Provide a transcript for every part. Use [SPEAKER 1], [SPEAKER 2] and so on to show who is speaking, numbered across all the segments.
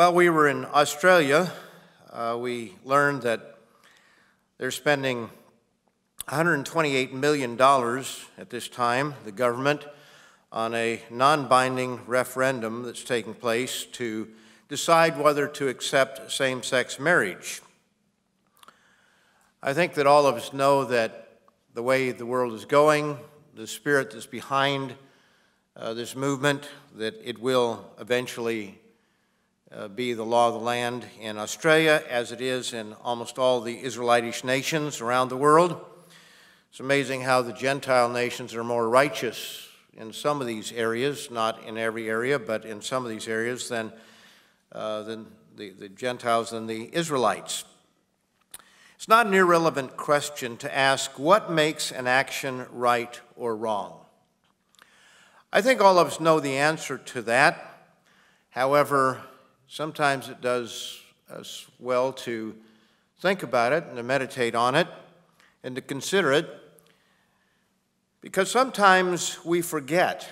[SPEAKER 1] While we were in Australia, we learned that they're spending $128 million at this time, the government, on a non-binding referendum that's taking place to decide whether to accept same-sex marriage. I think that all of us know that the way the world is going, the spirit that's behind this movement, that it will eventually be the law of the land in Australia, as it is in almost all the Israelitish nations around the world. It's amazing how the Gentile nations are more righteous in some of these areas, not in every area, but in some of these areas than the Gentiles than the Israelites. It's not an irrelevant question to ask what makes an action right or wrong. I think all of us know the answer to that. However, sometimes it does us well to think about it and to meditate on it and to consider it, because sometimes we forget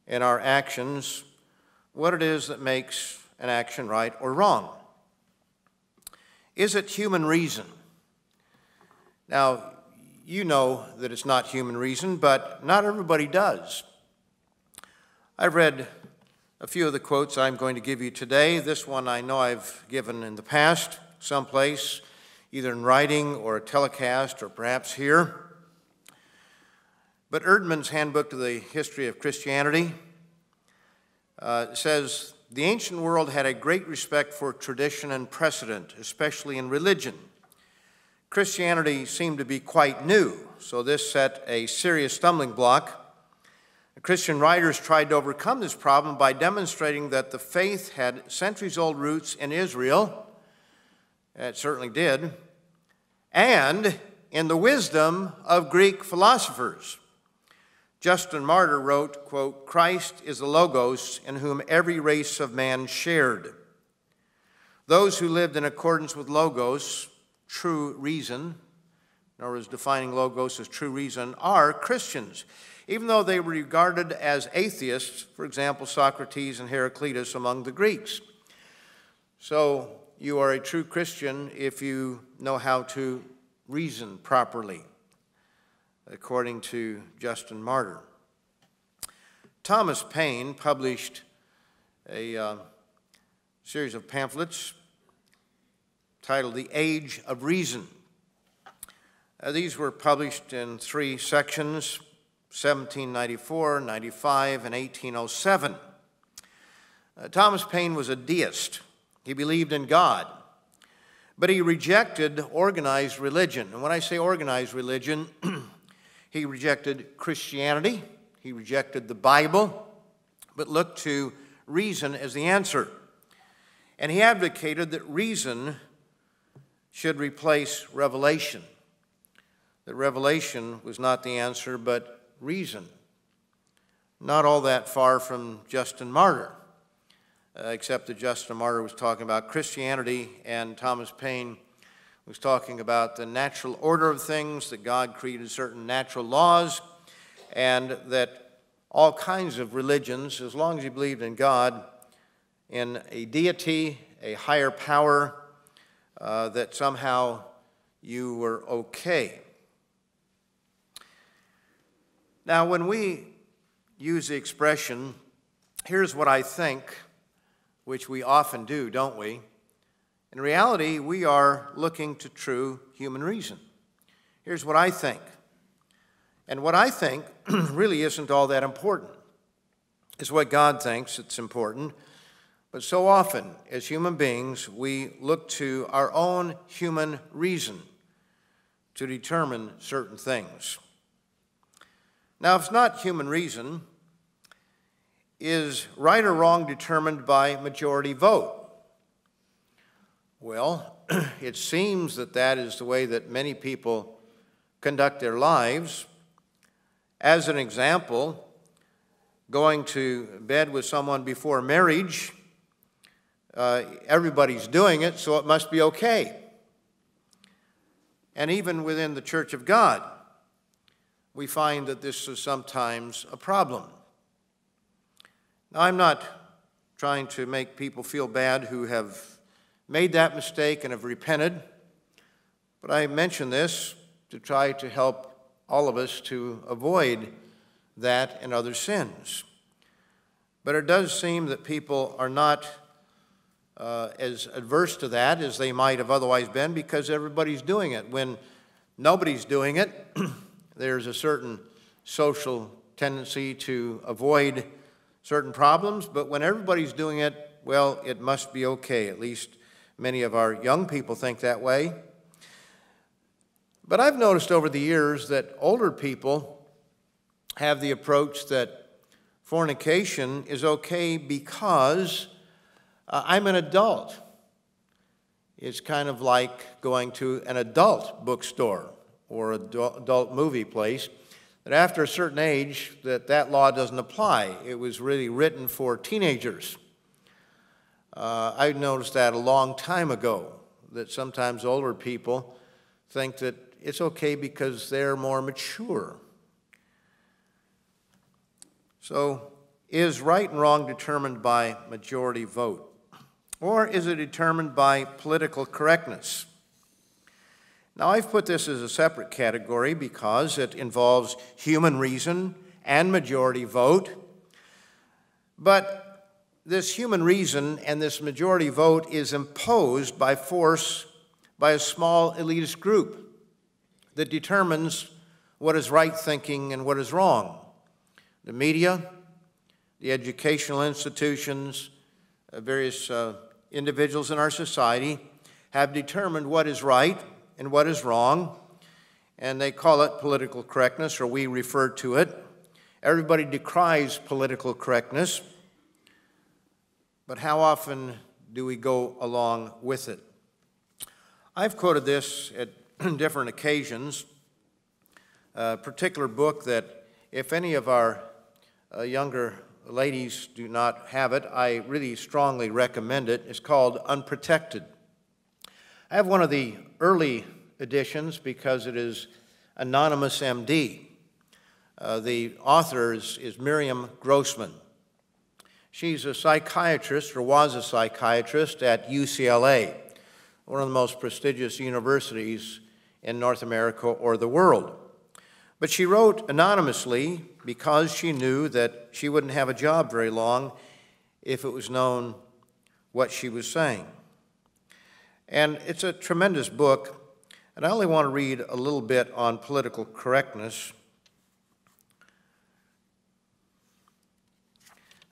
[SPEAKER 1] in our actions what it is that makes an action right or wrong. Is it human reason? Now, you know that it's not human reason, but not everybody does. I've read a few of the quotes I'm going to give you today. This one I know I've given in the past, someplace, either in writing or a telecast or perhaps here. But Erdman's Handbook to the History of Christianity says, the ancient world had a great respect for tradition and precedent, especially in religion. Christianity seemed to be quite new, so this set a serious stumbling block. Christian writers tried to overcome this problem by demonstrating that the faith had centuries-old roots in Israel, it certainly did, and in the wisdom of Greek philosophers. Justin Martyr wrote, quote, Christ is the Logos in whom every race of man shared. Those who lived in accordance with Logos, true reason, in other words, defining Logos as true reason, are Christians, even though they were regarded as atheists, for example, Socrates and Heraclitus among the Greeks. So you are a true Christian if you know how to reason properly, according to Justin Martyr. Thomas Paine published a series of pamphlets titled The Age of Reason. These were published in 3 sections, 1794, 95, and 1807. Thomas Paine was a deist. He believed in God, but he rejected organized religion. And when I say organized religion, he rejected Christianity, he rejected the Bible, but looked to reason as the answer. And he advocated that reason should replace revelation. That revelation was not the answer, but reason. Not all that far from Justin Martyr, except that Justin Martyr was talking about Christianity and Thomas Paine was talking about the natural order of things, that God created certain natural laws, and that all kinds of religions, as long as you believed in God, in a deity, a higher power, that somehow you were okay. Now, when we use the expression, here's what I think, which we often do, don't we? In reality, we are looking to true human reason. Here's what I think. And what I think really isn't all that important. It's what God thinks it's important. But so often, as human beings, we look to our own human reason to determine certain things. Now, if it's not human reason, is right or wrong determined by majority vote? Well, it seems that that is the way that many people conduct their lives. As an example, going to bed with someone before marriage, everybody's doing it, so it must be okay. And even within the Church of God, we find that this is sometimes a problem. Now, I'm not trying to make people feel bad who have made that mistake and have repented. But I mention this to try to help all of us to avoid that and other sins. But it does seem that people are not as adverse to that as they might have otherwise been, because everybody's doing it. When nobody's doing it, there's a certain social tendency to avoid certain problems, but when everybody's doing it, well, it must be okay. At least many of our young people think that way. But I've noticed over the years that older people have the approach that fornication is okay because I'm an adult. It's kind of like going to an adult bookstore or adult movie place, that after a certain age that law doesn't apply. It was really written for teenagers. I noticed that a long time ago, that sometimes older people think that it's okay because they're more mature. So, is right and wrong determined by majority vote? Or is it determined by political correctness? Now, I've put this as a separate category because it involves human reason and majority vote. But this human reason and this majority vote is imposed by force by a small elitist group that determines what is right thinking and what is wrong. The media, the educational institutions, various individuals in our society have determined what is right and what is wrong, and they call it political correctness, or we refer to it. Everybody decries political correctness, but how often do we go along with it? I've quoted this at different occasions, a particular book that if any of our younger ladies do not have it, I really strongly recommend it. It's called Unprotected. I have one of the early editions because it is anonymous MD. The author is Miriam Grossman. She's a psychiatrist, or was a psychiatrist, at UCLA, one of the most prestigious universities in North America or the world. But she wrote anonymously because she knew that she wouldn't have a job very long if it was known what she was saying. And it's a tremendous book, and I only want to read a little bit on political correctness.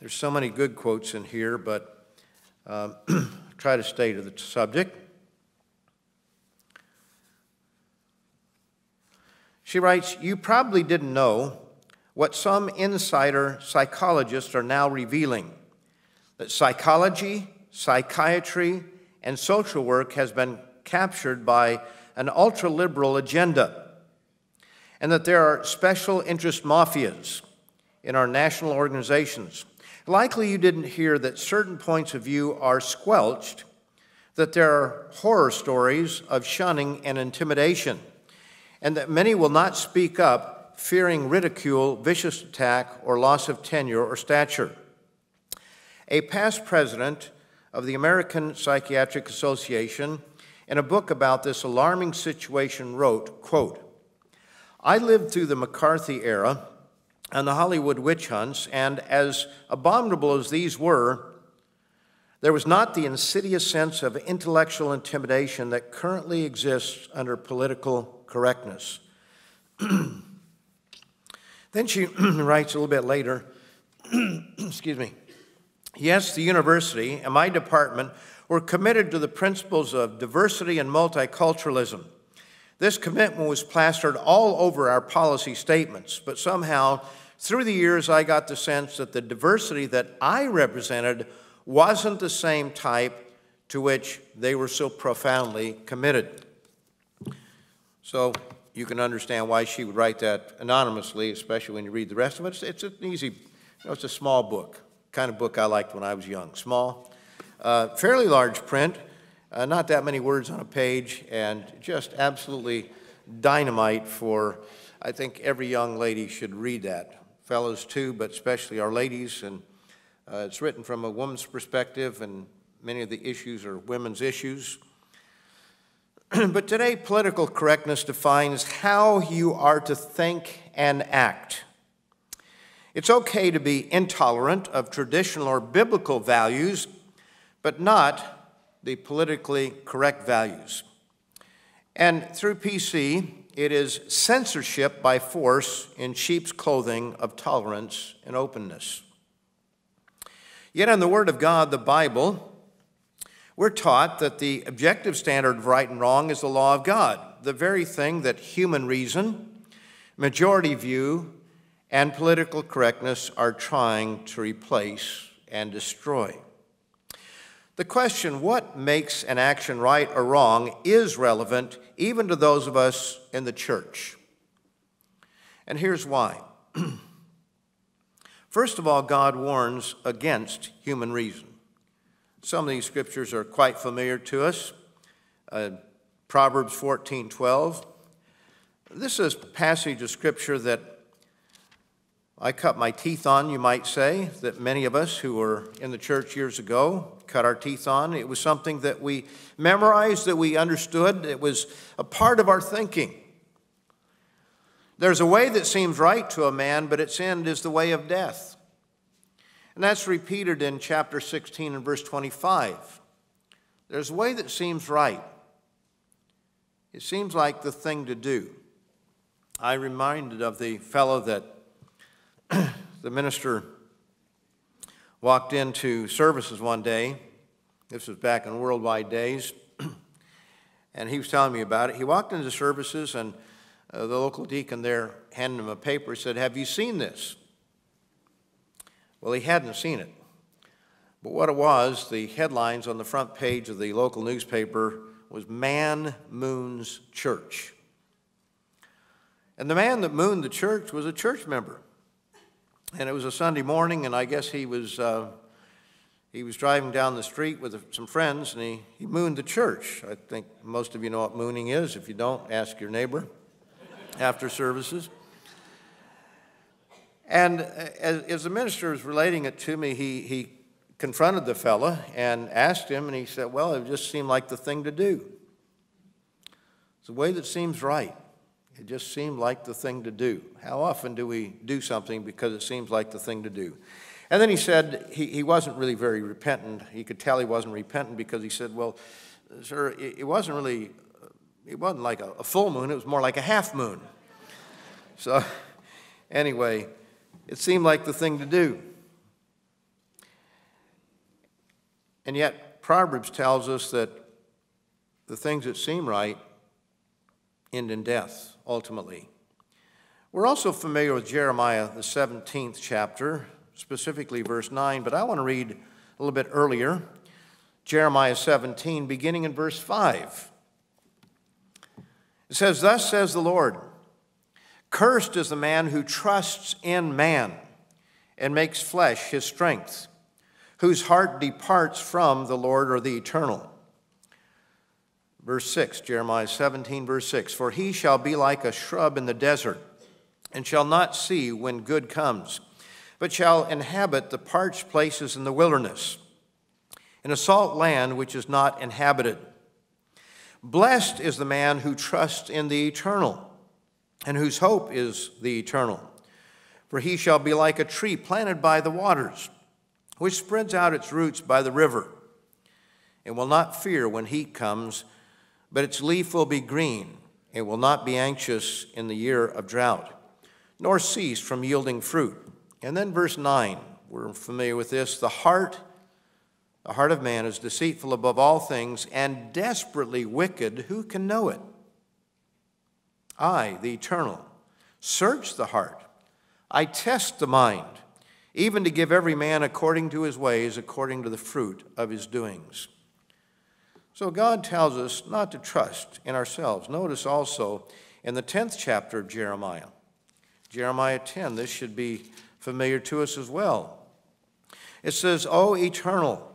[SPEAKER 1] There's so many good quotes in here, but try to stay to the subject. She writes, "You probably didn't know what some insider psychologists are now revealing, that psychology, psychiatry, and social work has been captured by an ultra-liberal agenda, and that there are special interest mafias in our national organizations. Likely you didn't hear that certain points of view are squelched, that there are horror stories of shunning and intimidation, and that many will not speak up, fearing ridicule, vicious attack, or loss of tenure or stature." A past president of the American Psychiatric Association, in a book about this alarming situation, wrote, quote, "I lived through the McCarthy era and the Hollywood witch hunts, and as abominable as these were, there was not the insidious sense of intellectual intimidation that currently exists under political correctness." Then she writes a little bit later, excuse me, "Yes, the university and my department were committed to the principles of diversity and multiculturalism. This commitment was plastered all over our policy statements, but somehow, through the years, I got the sense that the diversity that I represented wasn't the same type to which they were so profoundly committed." So you can understand why she would write that anonymously, especially when you read the rest of it. It's an easy, it's a small book, kind of book I liked when I was young. Small, fairly large print, not that many words on a page, and just absolutely dynamite for, I think every young lady should read that. Fellows too, but especially our ladies, and It's written from a woman's perspective, and many of the issues are women's issues. But today, political correctness defines how you are to think and act. It's okay to be intolerant of traditional or biblical values, but not the politically correct values. And through PC, it is censorship by force in sheep's clothing of tolerance and openness. Yet in the Word of God, the Bible, we're taught that the objective standard of right and wrong is the law of God, the very thing that human reason, majority view, and political correctness are trying to replace and destroy. The question, what makes an action right or wrong, is relevant even to those of us in the church. And here's why. First of all, God warns against human reason. Some of these scriptures are quite familiar to us. Proverbs 14:12. This is a passage of scripture that I cut my teeth on, you might say, that many of us who were in the church years ago cut our teeth on. It was something that we memorized, that we understood. It was a part of our thinking. There's a way that seems right to a man, but its end is the way of death. And that's repeated in chapter 16 and verse 25. There's a way that seems right. It seems like the thing to do. I'm reminded of the fellow that the minister walked into services one day. This was back in worldwide days. And he was telling me about it. He walked into services, and the local deacon there handed him a paper. He said, "Have you seen this?" Well, he hadn't seen it. But what it was, the headlines on the front page of the local newspaper was "Man Moons Church." And the man that mooned the church was a church member. And it was a Sunday morning, and I guess he was driving down the street with some friends, and he mooned the church. I think most of you know what mooning is. If you don't, ask your neighbor after services. And as the minister was relating it to me, he confronted the fella and asked him, and he said, "Well, it just seemed like the thing to do. It's the way that seems right. It just seemed like the thing to do." How often do we do something because it seems like the thing to do? And then he said he wasn't really very repentant. He could tell he wasn't repentant because he said, "Well, sir, it wasn't like a full moon. It was more like a half moon." So anyway, it seemed like the thing to do. And yet Proverbs tells us that the things that seem right end in death, ultimately. We're also familiar with Jeremiah, the 17th chapter, specifically verse 9, but I want to read a little bit earlier, Jeremiah 17, beginning in verse 5. It says, "Thus says the Lord, cursed is the man who trusts in man and makes flesh his strength, whose heart departs from the Lord or the eternal." Verse 6, Jeremiah 17, verse 6, "For he shall be like a shrub in the desert, and shall not see when good comes, but shall inhabit the parched places in the wilderness, in a salt land which is not inhabited. Blessed is the man who trusts in the eternal, and whose hope is the eternal. For he shall be like a tree planted by the waters, which spreads out its roots by the river, and will not fear when heat comes, but its leaf will be green, and will not be anxious in the year of drought, nor cease from yielding fruit." And then verse 9, we're familiar with this, the heart of man is deceitful above all things, and desperately wicked. Who can know it? I, the Eternal, search the heart. I test the mind, even to give every man according to his ways, according to the fruit of his doings. So God tells us not to trust in ourselves. Notice also in the 10th chapter of Jeremiah, Jeremiah 10, this should be familiar to us as well. It says, "O Eternal,"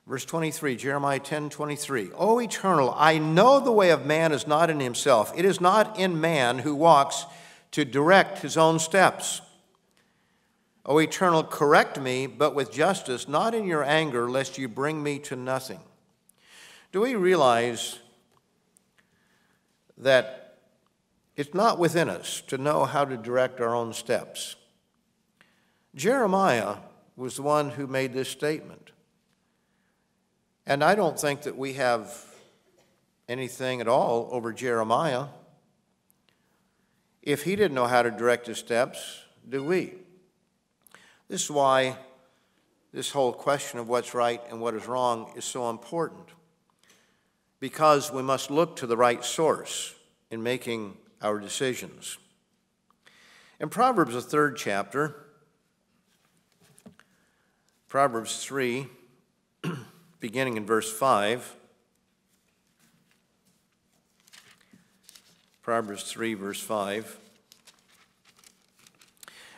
[SPEAKER 1] verse 23, Jeremiah 10:23, "O Eternal, I know the way of man is not in himself. It is not in man who walks to direct his own steps. O Eternal, correct me, but with justice, not in your anger, lest you bring me to nothing. Do we realize that it's not within us to know how to direct our own steps? Jeremiah was the one who made this statement. And I don't think that we have anything at all over Jeremiah. If he didn't know how to direct his steps, do we? This is why this whole question of what's right and what is wrong is so important, because we must look to the right source in making our decisions. In Proverbs, the 3rd chapter, Proverbs 3, beginning in verse 5, Proverbs 3, verse 5,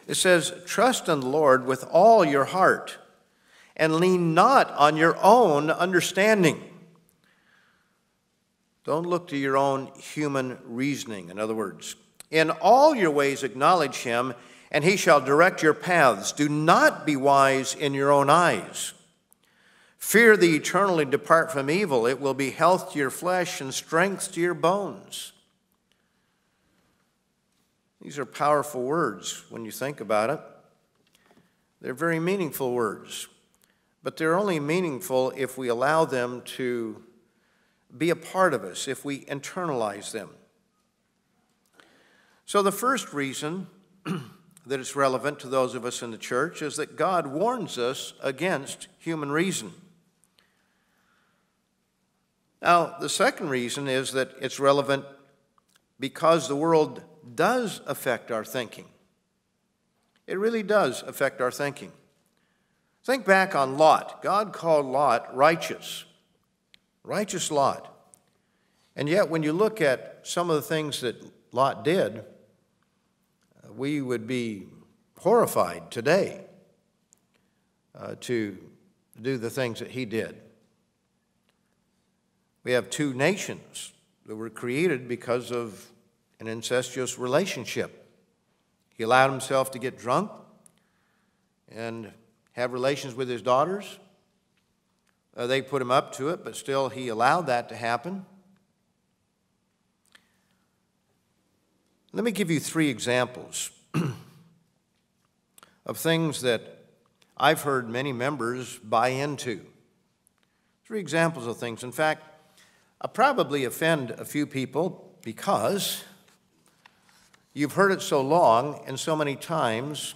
[SPEAKER 1] it says, trust in the Lord with all your heart, and lean not on your own understanding. Don't look to your own human reasoning. In other words, in all your ways acknowledge him, and he shall direct your paths. Do not be wise in your own eyes. Fear the eternal and depart from evil. It will be health to your flesh and strength to your bones. These are powerful words when you think about it. They're very meaningful words, but they're only meaningful if we allow them to be a part of us, if we internalize them. So the first reason that it's relevant to those of us in the church is that God warns us against human reason. Now, the second reason is that it's relevant because the world does affect our thinking. It really does affect our thinking. Think back on Lot. God called Lot righteous. Righteous Lot. And yet when you look at some of the things that Lot did, we would be horrified today to do the things that he did. We have two nations that were created because of an incestuous relationship. He allowed himself to get drunk and have relations with his daughters. They put him up to it, but still he allowed that to happen. Let me give you 3 examples of things that I've heard many members buy into. 3 examples of things. In fact, I'll probably offend a few people because you've heard it so long and so many times,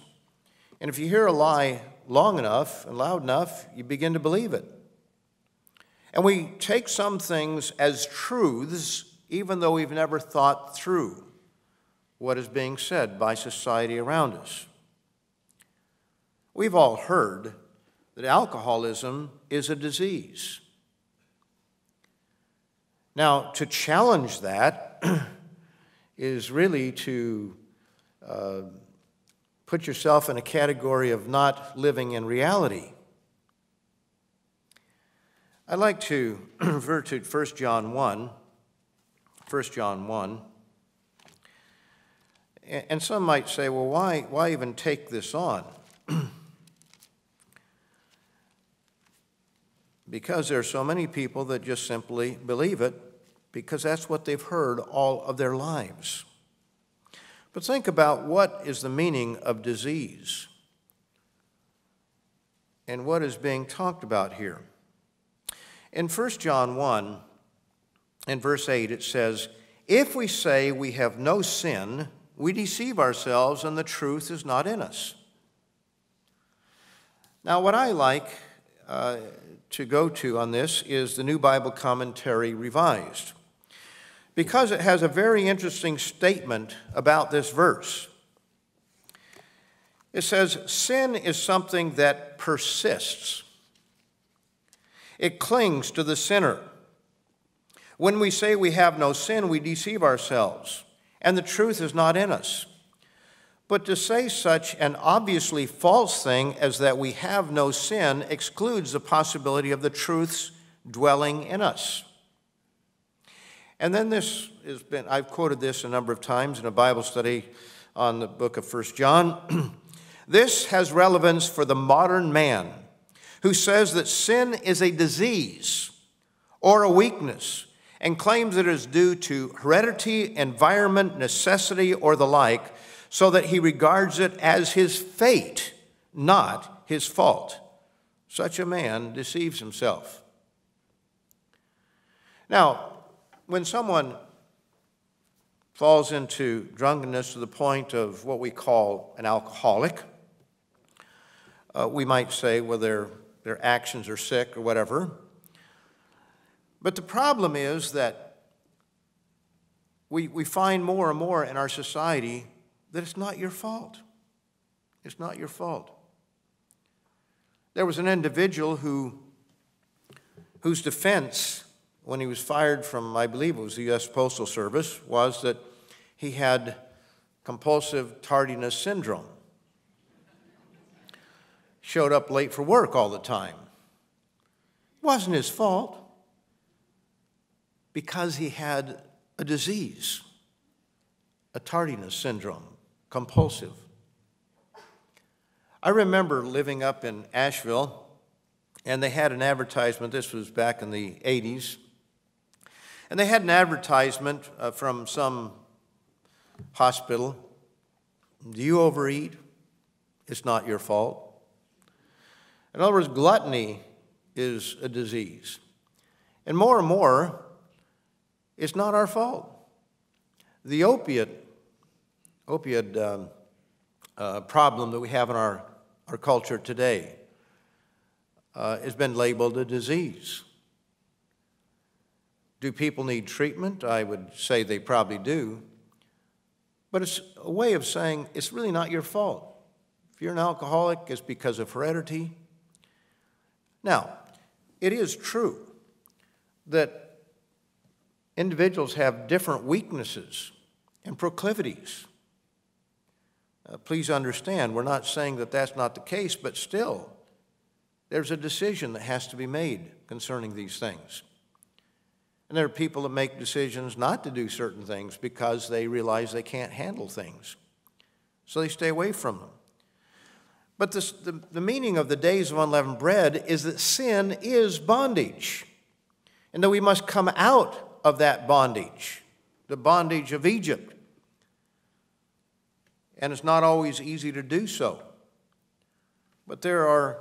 [SPEAKER 1] and if you hear a lie long enough and loud enough, you begin to believe it. And we take some things as truths even though we've never thought through what is being said by society around us. We've all heard that alcoholism is a disease. Now, to challenge that is really to put yourself in a category of not living in reality. I'd like to refer to 1 John 1. 1 John 1. And some might say, well, why even take this on? Because there are so many people that just simply believe it because that's what they've heard all of their lives. But think about what is the meaning of disease and what is being talked about here. In 1 John 1, in verse 8, it says, if we say we have no sin, we deceive ourselves and the truth is not in us. Now, what I like to go to on this is the New Bible Commentary Revised, because it has a very interesting statement about this verse. It says, sin is something that persists. It clings to the sinner. When we say we have no sin, we deceive ourselves, and the truth is not in us. But to say such an obviously false thing as that we have no sin excludes the possibility of the truths dwelling in us. And then I've quoted this a number of times in a Bible study on the book of 1 John. This has relevance for the modern man who says that sin is a disease or a weakness and claims it is due to heredity, environment, necessity, or the like, so that he regards it as his fate, not his fault. Such a man deceives himself. Now, when someone falls into drunkenness to the point of what we call an alcoholic, we might say, well, their actions are sick or whatever. But the problem is that we find more and more in our society that it's not your fault. It's not your fault. There was an individual whose defense when he was fired from, I believe it was the U.S. Postal Service, was that he had compulsive tardiness syndrome. Showed up late for work all the time. It wasn't his fault, because he had a disease, a tardiness syndrome, compulsive. I remember living up in Asheville, and they had an advertisement. This was back in the 80s. And they had an advertisement from some hospital. Do you overeat? It's not your fault. In other words, gluttony is a disease. And more, it's not our fault. The opioid problem that we have in our culture today has been labeled a disease. Do people need treatment? I would say they probably do. But it's a way of saying it's really not your fault. If you're an alcoholic, it's because of heredity. Now, it is true that individuals have different weaknesses and proclivities. Please understand, we're not saying that that's not the case, but still, there's a decision that has to be made concerning these things. And there are people that make decisions not to do certain things because they realize they can't handle things. So they stay away from them. But the meaning of the days of unleavened bread is that sin is bondage, and that we must come out of that bondage, the bondage of Egypt. And it's not always easy to do so. But there are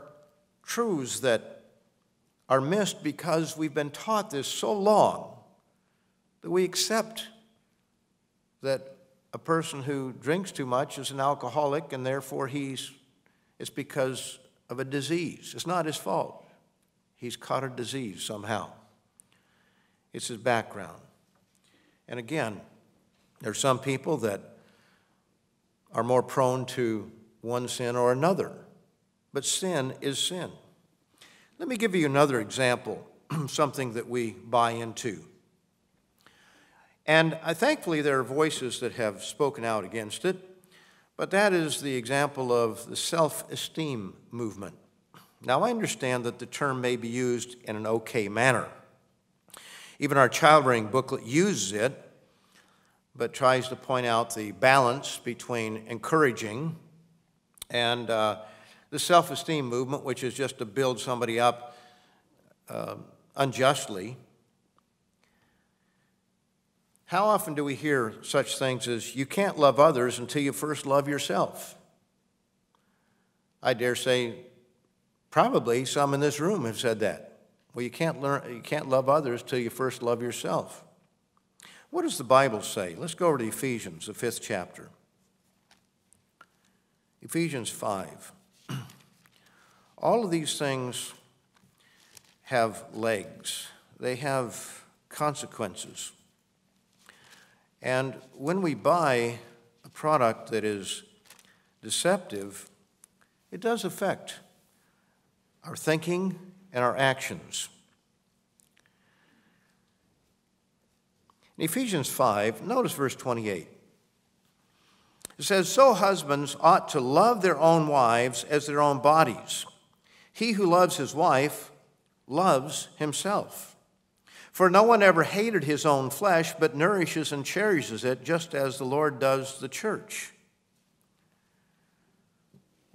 [SPEAKER 1] truths that are missed because we've been taught this so long that we accept that a person who drinks too much is an alcoholic, and therefore it's because of a disease. It's not his fault. He's caught a disease somehow. It's his background. And again, there are some people that are more prone to one sin or another, but sin is sin. Let me give you another example, something that we buy into. And thankfully there are voices that have spoken out against it, but that is the example of the self-esteem movement. Now, I understand that the term may be used in an okay manner. Even our child-rearing booklet uses it, but tries to point out the balance between encouraging and the self-esteem movement, which is just to build somebody up unjustly. How often do we hear such things as, you can't love others until you first love yourself? I dare say probably some in this room have said that. Well, you can't love others till you first love yourself. What does the Bible say? Let's go over to Ephesians, the 5th chapter. Ephesians 5. All of these things have legs. They have consequences. And when we buy a product that is deceptive, it does affect our thinking and our actions. In Ephesians 5, notice verse 28. It says, so husbands ought to love their own wives as their own bodies. He who loves his wife loves himself. For no one ever hated his own flesh, but nourishes and cherishes it, just as the Lord does the church.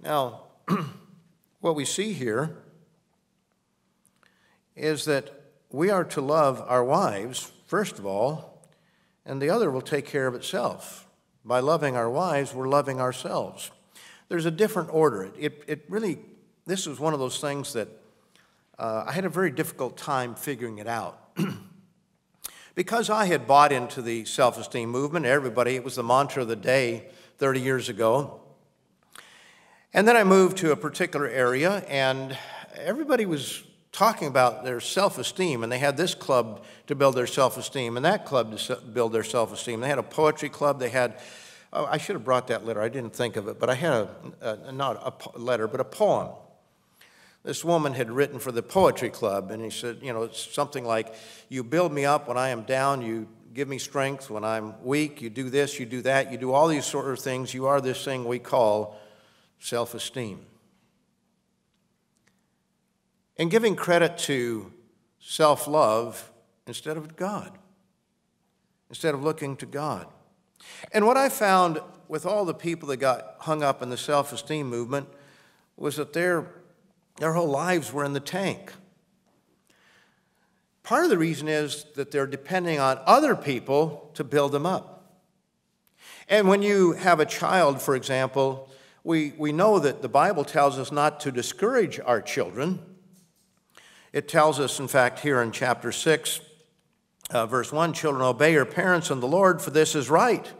[SPEAKER 1] Now, what we see here is that we are to love our wives, first of all, and the other will take care of itself. By loving our wives, we're loving ourselves. There's a different order. It really, this is one of those things that I had a very difficult time figuring it out. Because I had bought into the self-esteem movement, everybody, it was the mantra of the day 30 years ago. And then I moved to a particular area, and everybody was talking about their self-esteem, and they had this club to build their self-esteem and that club to build their self-esteem. They had a poetry club. They had, oh, I should have brought that letter. I didn't think of it, but I had not a letter, but a poem. This woman had written for the poetry club, and he said, you know, it's something like, you build me up when I am down, you give me strength when I'm weak, you do this, you do that, you do all these sort of things, you are this thing we call self-esteem. And giving credit to self-love instead of God, instead of looking to God. And what I found with all the people that got hung up in the self-esteem movement was that their whole lives were in the tank. Part of the reason is that they're depending on other people to build them up. And when you have a child, for example, we know that the Bible tells us not to discourage our children. It tells us, in fact, here in chapter 6, verse 1, children, obey your parents in the Lord, for this is right.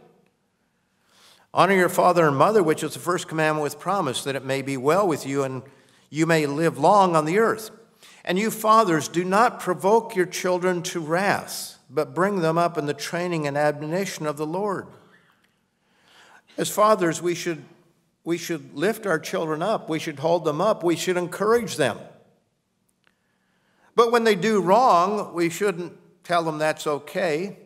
[SPEAKER 1] Honor your father and mother, which is the first commandment with promise, that it may be well with you and you may live long on the earth. And you fathers, do not provoke your children to wrath, but bring them up in the training and admonition of the Lord. As fathers, we should lift our children up. We should hold them up. We should encourage them. But when they do wrong, we shouldn't tell them that's okay.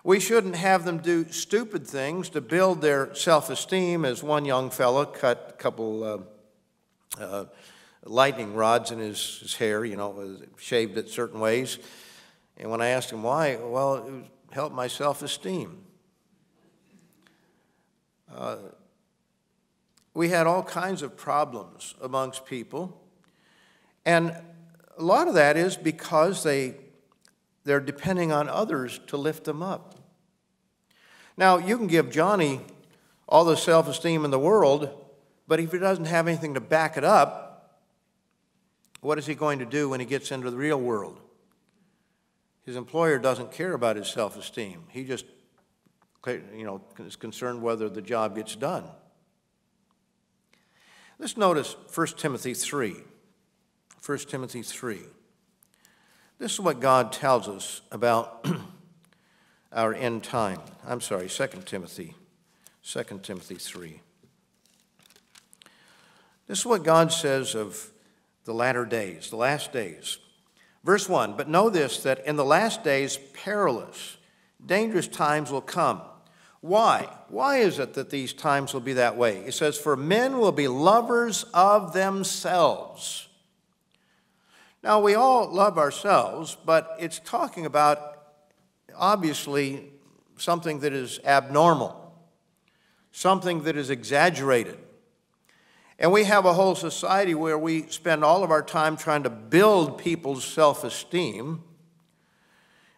[SPEAKER 1] We shouldn't have them do stupid things to build their self-esteem, as one young fellow cut a couple lightning rods in his hair, you know, shaved it certain ways. And when I asked him why, well, it helped my self-esteem. We had all kinds of problems amongst people. And a lot of that is because they're depending on others to lift them up. Now, you can give Johnny all the self-esteem in the world, but if he doesn't have anything to back it up, what is he going to do when he gets into the real world? His employer doesn't care about his self-esteem. He just, you know, is concerned whether the job gets done. Let's notice 1 Timothy 3. 1 Timothy 3. This is what God tells us about our end time. I'm sorry, 2 Timothy 3. This is what God says of the latter days, the last days. Verse 1, but know this, that in the last days perilous, dangerous times will come. Why? Why is it that these times will be that way? It says, for men will be lovers of themselves. Now, we all love ourselves, but it's talking about, obviously, something that is abnormal, something that is exaggerated. And we have a whole society where we spend all of our time trying to build people's self-esteem.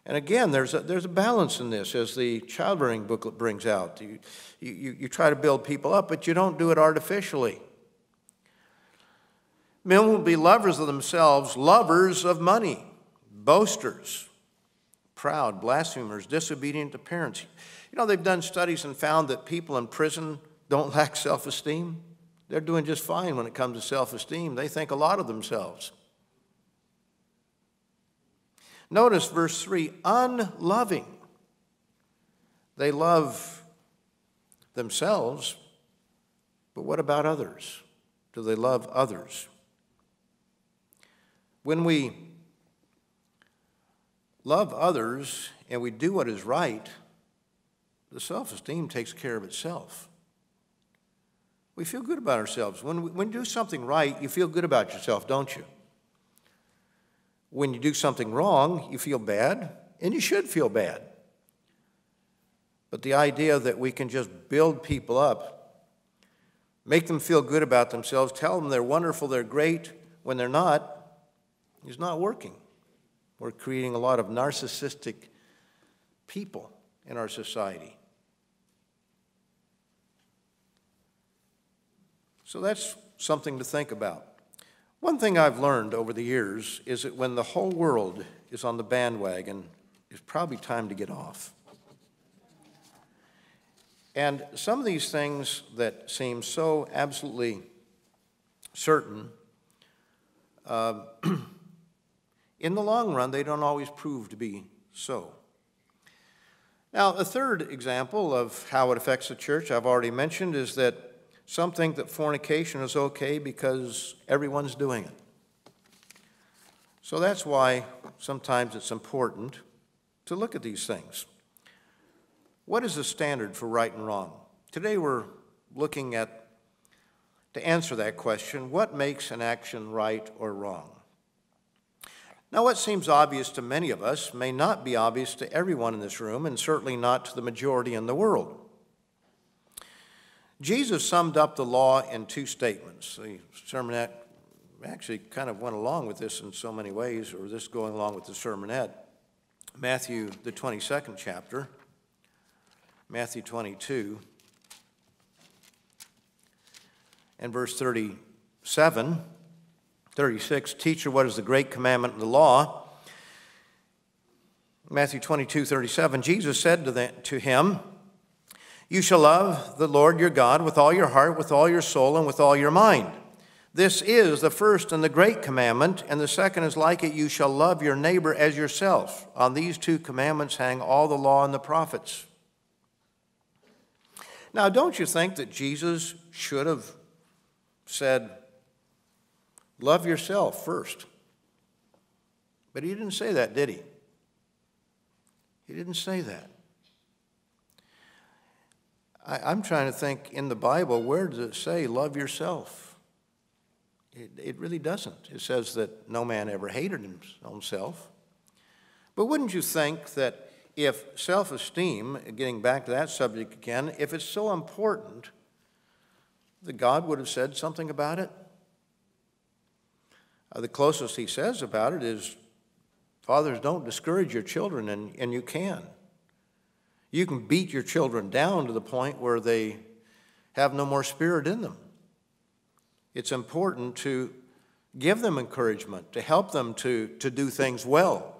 [SPEAKER 1] And again, there's a balance in this, as the childbearing booklet brings out. You try to build people up, but you don't do it artificially. Men will be lovers of themselves, lovers of money, boasters, proud, blasphemers, disobedient to parents. You know, they've done studies and found that people in prison don't lack self-esteem. They're doing just fine when it comes to self-esteem. They think a lot of themselves. Notice verse 3, unloving. They love themselves, but what about others? Do they love others? When we love others and we do what is right, the self-esteem takes care of itself. We feel good about ourselves. When you do something right, you feel good about yourself, don't you? When you do something wrong, you feel bad, and you should feel bad. But the idea that we can just build people up make them feel good about themselves, tell them they're wonderful, they're great, when they're not, is not working. We're creating a lot of narcissistic people in our society. So that's something to think about. One thing I've learned over the years is that when the whole world is on the bandwagon, it's probably time to get off. And some of these things that seem so absolutely certain, in the long run, they don't always prove to be so. Now, a third example of how it affects the church, I've already mentioned, is that some think that fornication is okay because everyone's doing it. So that's why sometimes it's important to look at these things. What is the standard for right and wrong? Today we're looking at, to answer that question, what makes an action right or wrong? Now, what seems obvious to many of us may not be obvious to everyone in this room, and certainly not to the majority in the world. Jesus summed up the law in two statements. The sermonette actually kind of went along with this in so many ways, or this going along with the sermonette. Matthew, the 22nd chapter, Matthew 22, and verse 36, Teacher, what is the great commandment in the law? Matthew 22:37, Jesus said to him, You shall love the Lord your God with all your heart, with all your soul, and with all your mind. This is the first and the great commandment, and the second is like it, you shall love your neighbor as yourself. On these two commandments hang all the law and the prophets. Now, don't you think that Jesus should have said, love yourself first? But he didn't say that, did he? He didn't say that. I'm trying to think in the Bible, where does it say love yourself? It really doesn't. It says that no man ever hated his own self. But wouldn't you think that if self-esteem, getting back to that subject again, if it's so important, that God would have said something about it? The closest he says about it is, fathers, don't discourage your children, and you can. You can beat your children down to the point where they have no more spirit in them. It's important to give them encouragement, to help them to do things well,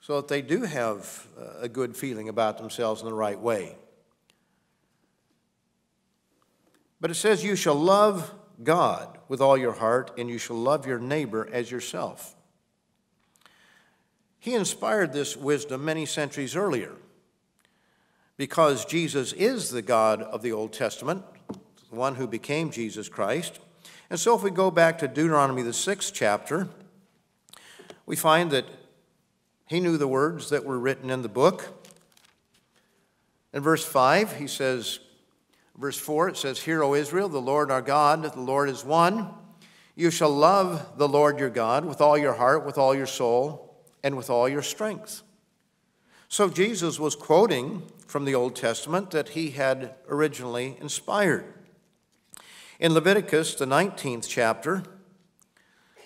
[SPEAKER 1] so that they do have a good feeling about themselves in the right way. But it says, you shall love God with all your heart, and you shall love your neighbor as yourself. He inspired this wisdom many centuries earlier, because Jesus is the God of the Old Testament, the one who became Jesus Christ. And so if we go back to Deuteronomy, the 6th chapter, we find that he knew the words that were written in the book. In verse 5, he says, verse 4, it says, Hear, O Israel, the Lord our God, the Lord is one. You shall love the Lord your God with all your heart, with all your soul, and with all your strength. So Jesus was quoting from the Old Testament that he had originally inspired. In Leviticus, the 19th chapter,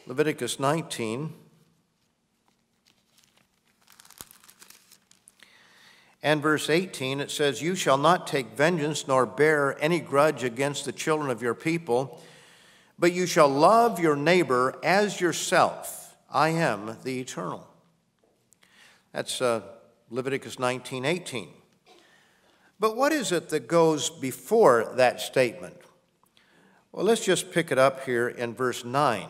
[SPEAKER 1] Leviticus 19, and verse 18, it says, You shall not take vengeance nor bear any grudge against the children of your people, but you shall love your neighbor as yourself. I am the Eternal. That's Leviticus 19:18. But what is it that goes before that statement? Well, let's just pick it up here in verse 9.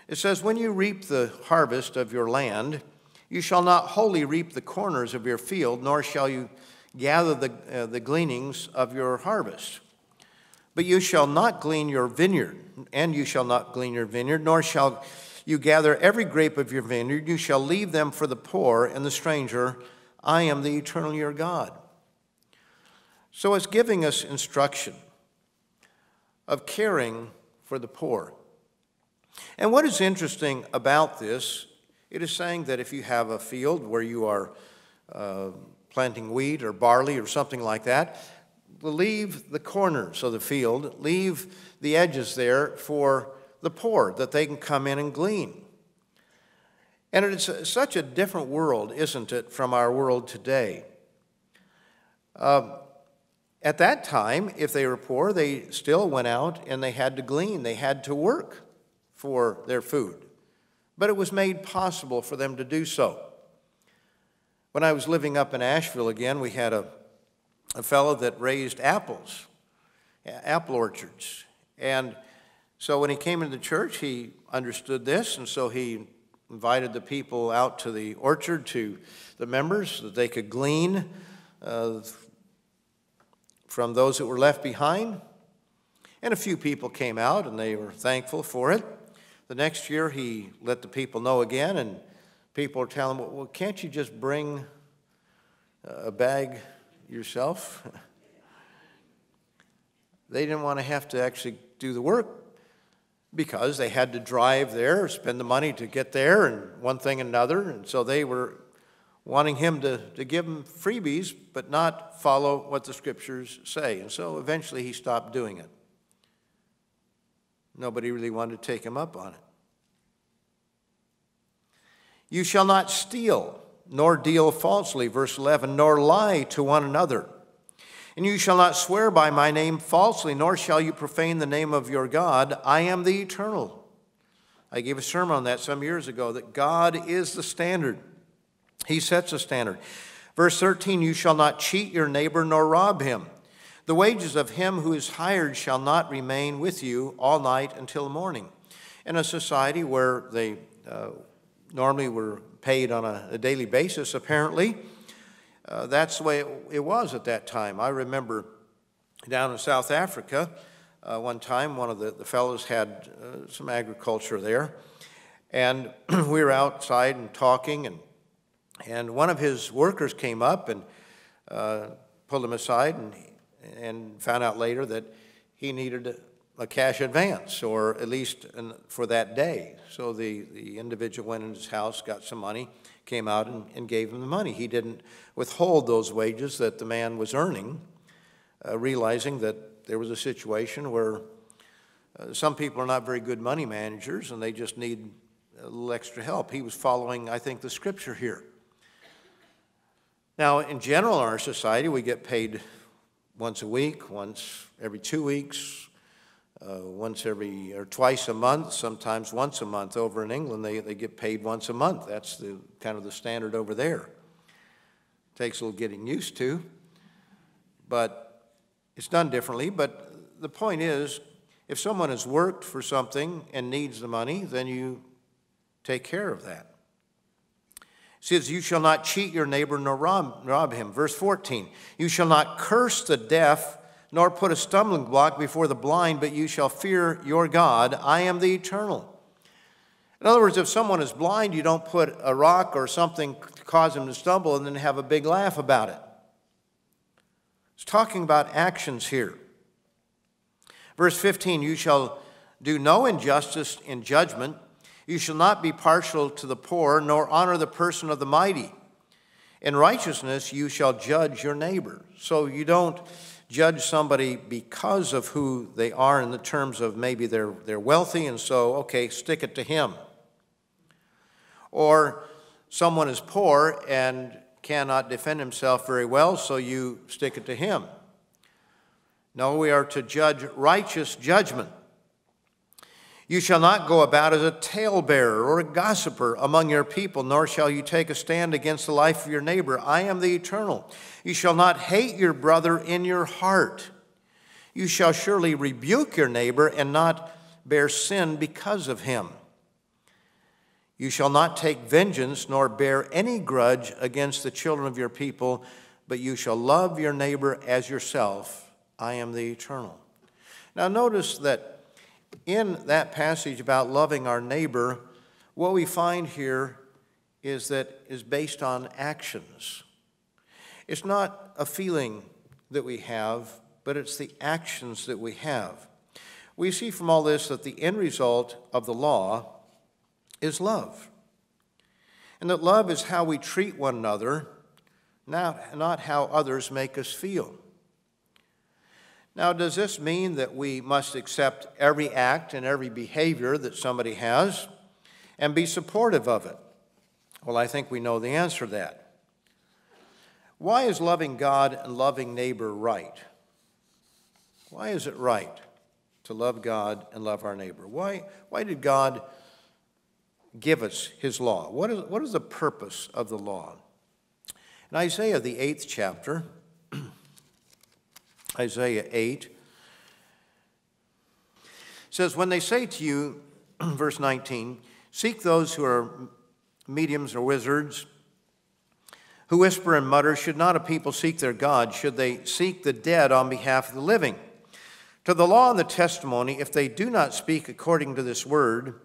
[SPEAKER 1] It says, When you reap the harvest of your land, you shall not wholly reap the corners of your field, nor shall you gather the gleanings of your harvest. But you shall not glean your vineyard, and you shall not glean your vineyard, nor shall you gather every grape of your vineyard. You shall leave them for the poor and the stranger. I am the Eternal your God. So it's giving us instruction of caring for the poor. And what is interesting about this, it is saying that if you have a field where you are planting wheat or barley or something like that, leave the corners of the field, leave the edges there for the poor, that they can come in and glean. And it's such a different world, isn't it, from our world today? At that time, if they were poor, they still went out and they had to glean. They had to work for their food. But it was made possible for them to do so. When I was living up in Asheville again, we had a fellow that raised apples, apple orchards. And so when he came into the church, he understood this, and so he invited the people out to the orchard, to the members, so that they could glean from those that were left behind. And a few people came out, and they were thankful for it. The next year, he let the people know again, and people were telling him, well, can't you just bring a bag yourself? They didn't want to have to actually do the work because they had to drive there, spend the money to get there, and one thing and another. And so they were wanting him to give them freebies, but not follow what the scriptures say. And so eventually he stopped doing it. Nobody really wanted to take him up on it. You shall not steal, nor deal falsely, verse 11, nor lie to one another. And you shall not swear by my name falsely, nor shall you profane the name of your God. I am the eternal. I gave a sermon on that some years ago, that God is the standard. He sets a standard. Verse 13, you shall not cheat your neighbor nor rob him. The wages of him who is hired shall not remain with you all night until morning. In a society where they normally were paid on a daily basis, apparently, that's the way it was at that time. I remember down in South Africa, one time, one of the fellows had some agriculture there, and we were outside and talking, and one of his workers came up and pulled him aside and found out later that he needed a cash advance, or at least for that day. So the individual went in his house, got some money, came out and gave him the money. He didn't withhold those wages that the man was earning, realizing that there was a situation where some people are not very good money managers and they just need a little extra help. He was following, I think, the scripture here. Now, in general, in our society, we get paid once a week, once every 2 weeks, twice a month, sometimes once a month. Over in England, they get paid once a month. That's kind of the standard over there. Takes a little getting used to, but it's done differently. But the point is, if someone has worked for something and needs the money, then you take care of that. It says, you shall not cheat your neighbor nor rob him. Verse 14, you shall not curse the deaf, nor put a stumbling block before the blind, but you shall fear your God. I am the eternal. In other words, if someone is blind, you don't put a rock or something to cause him to stumble and then have a big laugh about it. It's talking about actions here. Verse 15, you shall do no injustice in judgment. You shall not be partial to the poor, nor honor the person of the mighty. In righteousness you shall judge your neighbor. So you don't judge somebody because of who they are in the terms of maybe they're wealthy, and so, okay, stick it to him. Or someone is poor and cannot defend himself very well, so you stick it to him. No, we are to judge righteous judgment. You shall not go about as a talebearer or a gossiper among your people, nor shall you take a stand against the life of your neighbor. I am the eternal. You shall not hate your brother in your heart. You shall surely rebuke your neighbor and not bear sin because of him. You shall not take vengeance nor bear any grudge against the children of your people, but you shall love your neighbor as yourself. I am the eternal. Now notice that in that passage about loving our neighbor, what we find here is based on actions. It's not a feeling that we have, but it's the actions that we have. We see from all this that the end result of the law is love. And that love is how we treat one another, not how others make us feel. Now, does this mean that we must accept every act and every behavior that somebody has and be supportive of it? Well, I think we know the answer to that. Why is loving God and loving neighbor right? Why is it right to love God and love our neighbor? Why did God give us his law? What is the purpose of the law? In Isaiah, the 8th chapter, Isaiah 8, says, when they say to you, verse 19, seek those who are mediums or wizards, who whisper and mutter, should not a people seek their God? Should they seek the dead on behalf of the living? To the law and the testimony, if they do not speak according to this word,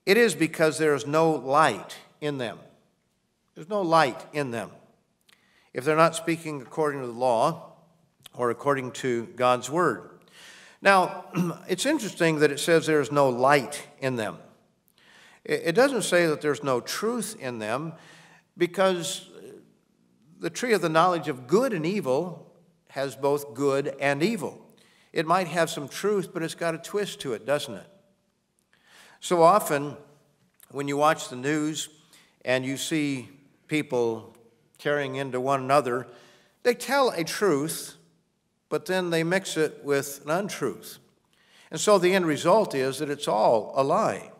[SPEAKER 1] it is because there is no light in them. There's no light in them. If they're not speaking according to the law or according to God's word. Now, it's interesting that it says there is no light in them. It doesn't say that there's no truth in them, because the tree of the knowledge of good and evil has both good and evil. It might have some truth, but it's got a twist to it, doesn't it? So often, when you watch the news and you see people tearing into one another, they tell a truth, but then they mix it with an untruth. And so the end result is that it's all a lie.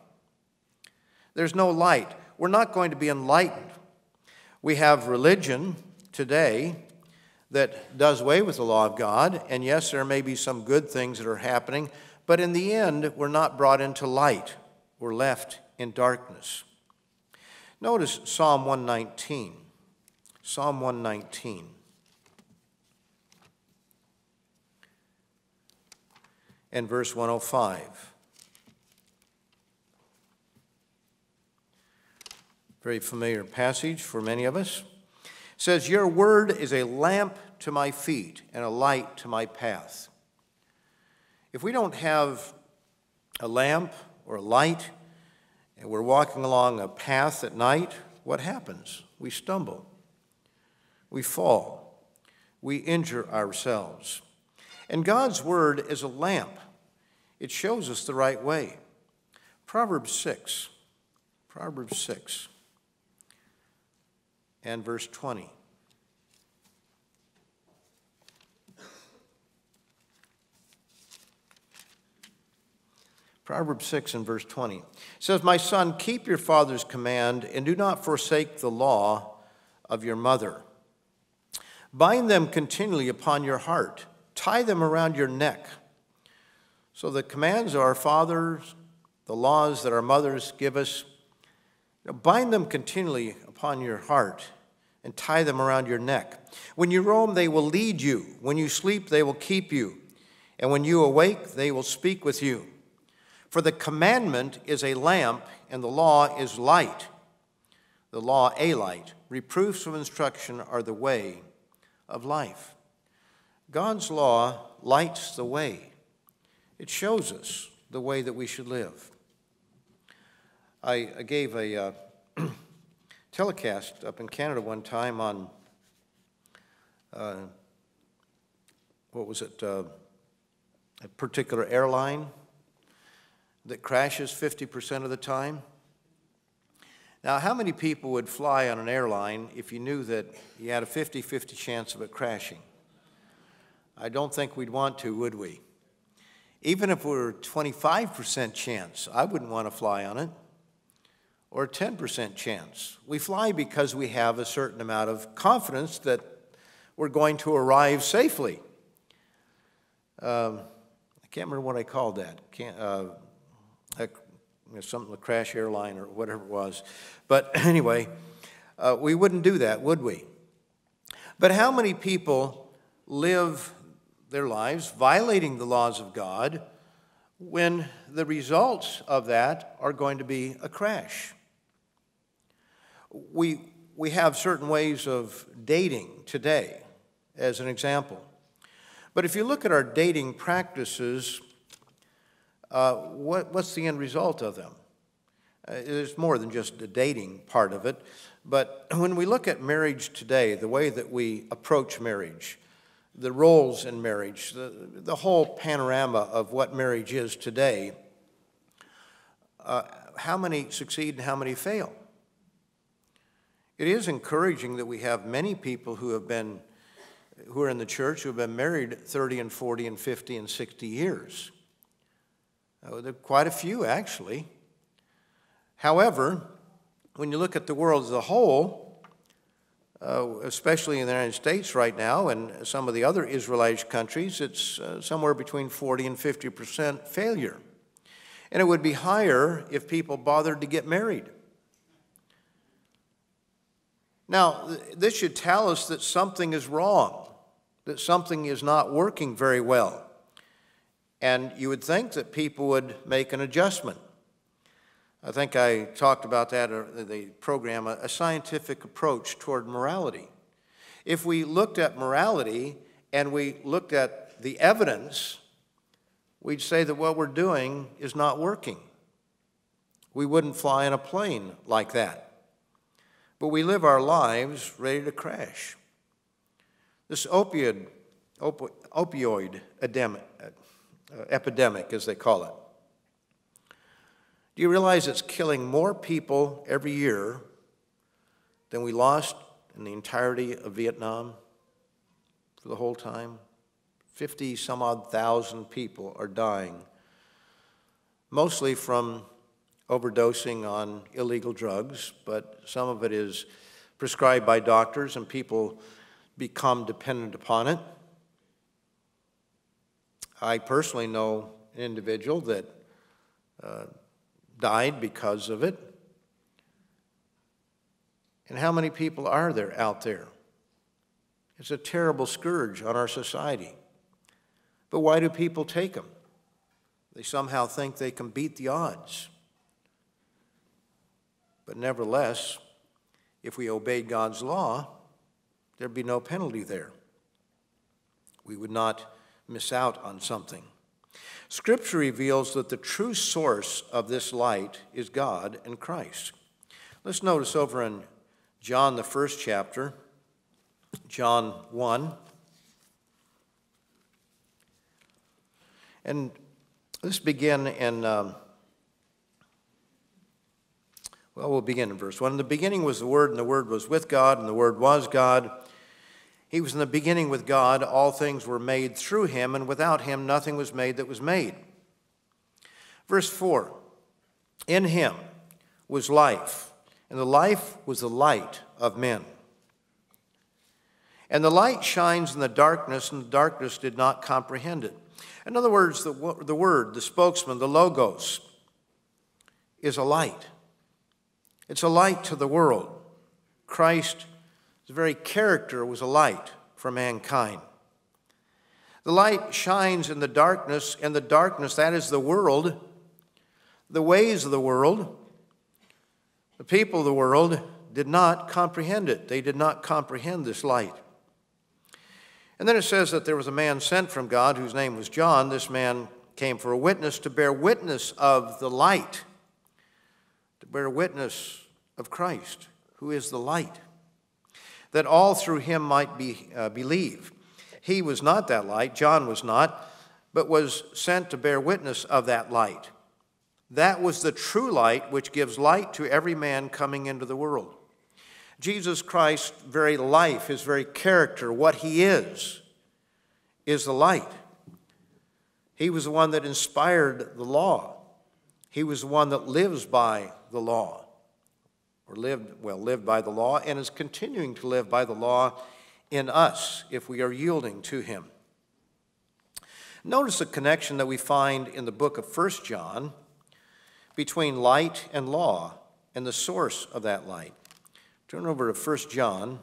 [SPEAKER 1] There's no light. We're not going to be enlightened. We have religion today that does away with the law of God, and yes, there may be some good things that are happening, but in the end, we're not brought into light. We're left in darkness. Notice Psalm 119. Psalm 119. And verse 105. Very familiar passage for many of us. It says, your word is a lamp to my feet and a light to my path. If we don't have a lamp or a light and we're walking along a path at night, what happens? We stumble. We fall. We injure ourselves. And God's word is a lamp. It shows us the right way. Proverbs 6. Proverbs 6. And verse 20. Proverbs 6 and verse 20. It says, my son, keep your father's command and do not forsake the law of your mother. Bind them continually upon your heart. Tie them around your neck. So the commands of our fathers, the laws that our mothers give us, bind them continually upon your heart and tie them around your neck. When you roam, they will lead you. When you sleep, they will keep you. And when you awake, they will speak with you. For the commandment is a lamp, and the law is light. The law a light. Reproofs of instruction are the way of life. God's law lights the way. It shows us the way that we should live. I gave a telecast up in Canada one time on, a particular airline that crashes 50% of the time. Now, how many people would fly on an airline if you knew that you had a 50-50 chance of it crashing? I don't think we'd want to, would we? Even if we were a 25% chance, I wouldn't want to fly on it. Or a 10% chance. We fly because we have a certain amount of confidence that we're going to arrive safely. I can't remember what I called that. Something, the crash airline or whatever it was. But anyway, we wouldn't do that, would we? But how many people live their lives violating the laws of God when the results of that are going to be a crash? We have certain ways of dating today, as an example. But if you look at our dating practices, what's the end result of them? There's more than just the dating part of it. But when we look at marriage today, the way that we approach marriage, the roles in marriage, the whole panorama of what marriage is today, how many succeed and how many fail? It is encouraging that we have many people who are in the church who have been married 30 and 40 and 50 and 60 years. There are quite a few, actually. However, when you look at the world as a whole, especially in the United States right now and some of the other Israelite countries, it's somewhere between 40 and 50% failure. And it would be higher if people bothered to get married. Now, this should tell us that something is wrong, that something is not working very well. And you would think that people would make an adjustment. I think I talked about that in the program, a scientific approach toward morality. If we looked at morality and we looked at the evidence, we'd say that what we're doing is not working. We wouldn't fly in a plane like that. But we live our lives ready to crash. This opioid epidemic, as they call it. Do you realize it's killing more people every year than we lost in the entirety of Vietnam for the whole time? 50-some-odd thousand people are dying, mostly from overdosing on illegal drugs, but some of it is prescribed by doctors and people become dependent upon it. I personally know an individual that died because of it. And how many people are there out there? It's a terrible scourge on our society. But why do people take them? They somehow think they can beat the odds. But nevertheless, if we obeyed God's law, there'd be no penalty there. We would not miss out on something. Scripture reveals that the true source of this light is God and Christ. Let's notice over in John, the first chapter, John 1. And let's begin in, we'll begin in verse 1. In the beginning was the Word, and the Word was with God, and the Word was God. He was in the beginning with God. All things were made through him, and without him nothing was made that was made. Verse 4, in him was life, and the life was the light of men. And the light shines in the darkness, and the darkness did not comprehend it. In other words, the Word, the spokesman, the Logos, is a light. It's a light to the world. Christ, his very character, was a light for mankind. The light shines in the darkness, and the darkness, that is the world, the ways of the world, the people of the world did not comprehend it. They did not comprehend this light. And then it says that there was a man sent from God whose name was John. This man came for a witness, to bear witness of the light, to bear witness of Christ, who is the light, that all through him might believe. He was not that light, John was not, but was sent to bear witness of that light. That was the true light which gives light to every man coming into the world. Jesus Christ's very life, his very character, what he is the light. He was the one that inspired the law. He was the one that lives by the law. Or lived by the law, and is continuing to live by the law in us if we are yielding to him. Notice the connection that we find in the book of 1 John between light and law and the source of that light. Turn over to 1 John,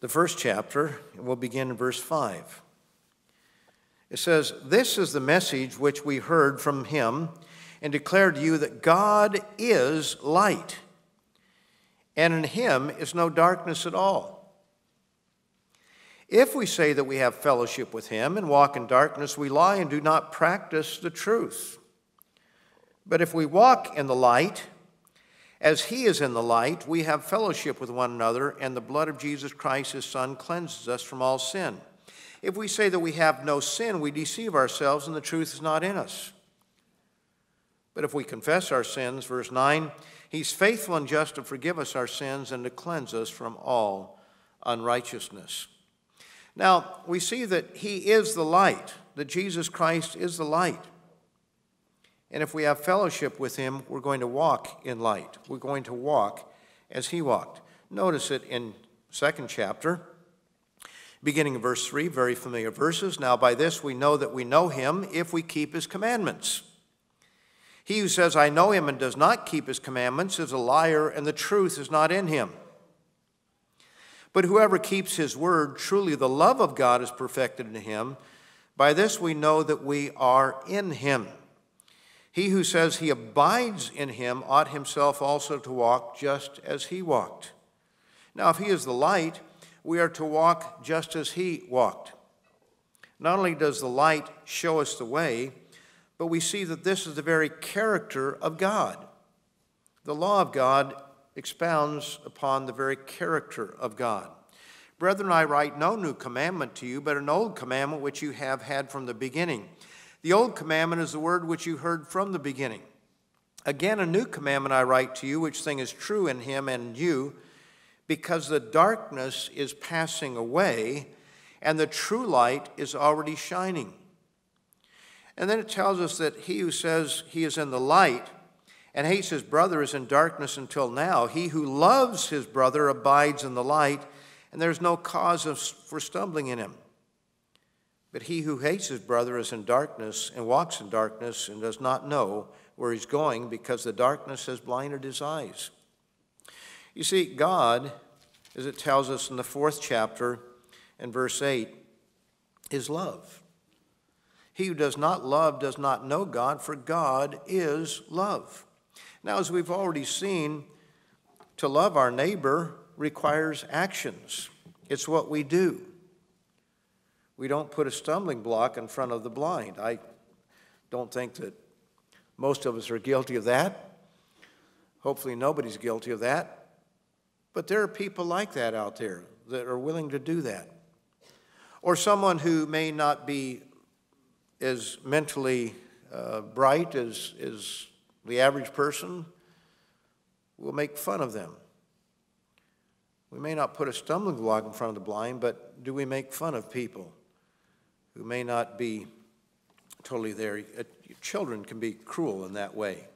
[SPEAKER 1] the first chapter, and we'll begin in verse 5. It says, "This is the message which we heard from him and declare to you that God is light, and in him is no darkness at all. If we say that we have fellowship with him and walk in darkness, we lie and do not practice the truth. But if we walk in the light, As he is in the light, we have fellowship with one another, and the blood of Jesus Christ, his Son, cleanses us from all sin. If we say that we have no sin, we deceive ourselves, and the truth is not in us. But if we confess our sins, verse 9, he's faithful and just to forgive us our sins and to cleanse us from all unrighteousness. Now, we see that he is the light, that Jesus Christ is the light. And if we have fellowship with him, we're going to walk in light. We're going to walk as he walked. Notice it in 2nd chapter, beginning of verse 3, very familiar verses. Now by this we know that we know him if we keep his commandments. He who says, I know him, and does not keep his commandments is a liar, and the truth is not in him. But whoever keeps his word, truly the love of God is perfected in him. By this we know that we are in him. He who says he abides in him ought himself also to walk just as he walked. Now, if he is the light, we are to walk just as he walked. Not only does the light show us the way, but we see that this is the very character of God. The law of God expounds upon the very character of God. Brethren, I write no new commandment to you, but an old commandment which you have had from the beginning. The old commandment is the word which you heard from the beginning. Again, a new commandment I write to you, which thing is true in him and you, because the darkness is passing away, and the true light is already shining. And then it tells us that he who says he is in the light and hates his brother is in darkness until now. He who loves his brother abides in the light, and there's no cause for stumbling in him. But he who hates his brother is in darkness and walks in darkness and does not know where he's going, because the darkness has blinded his eyes. You see, God, as it tells us in the 4th chapter and verse 8, is love. He who does not love does not know God, for God is love. Now, as we've already seen, to love our neighbor requires actions. It's what we do. We don't put a stumbling block in front of the blind. I don't think that most of us are guilty of that. Hopefully nobody's guilty of that. But there are people like that out there that are willing to do that. Or someone who may not be as mentally bright as the average person, will make fun of them. We may not put a stumbling block in front of the blind, but do we make fun of people who may not be totally there? Children can be cruel in that way.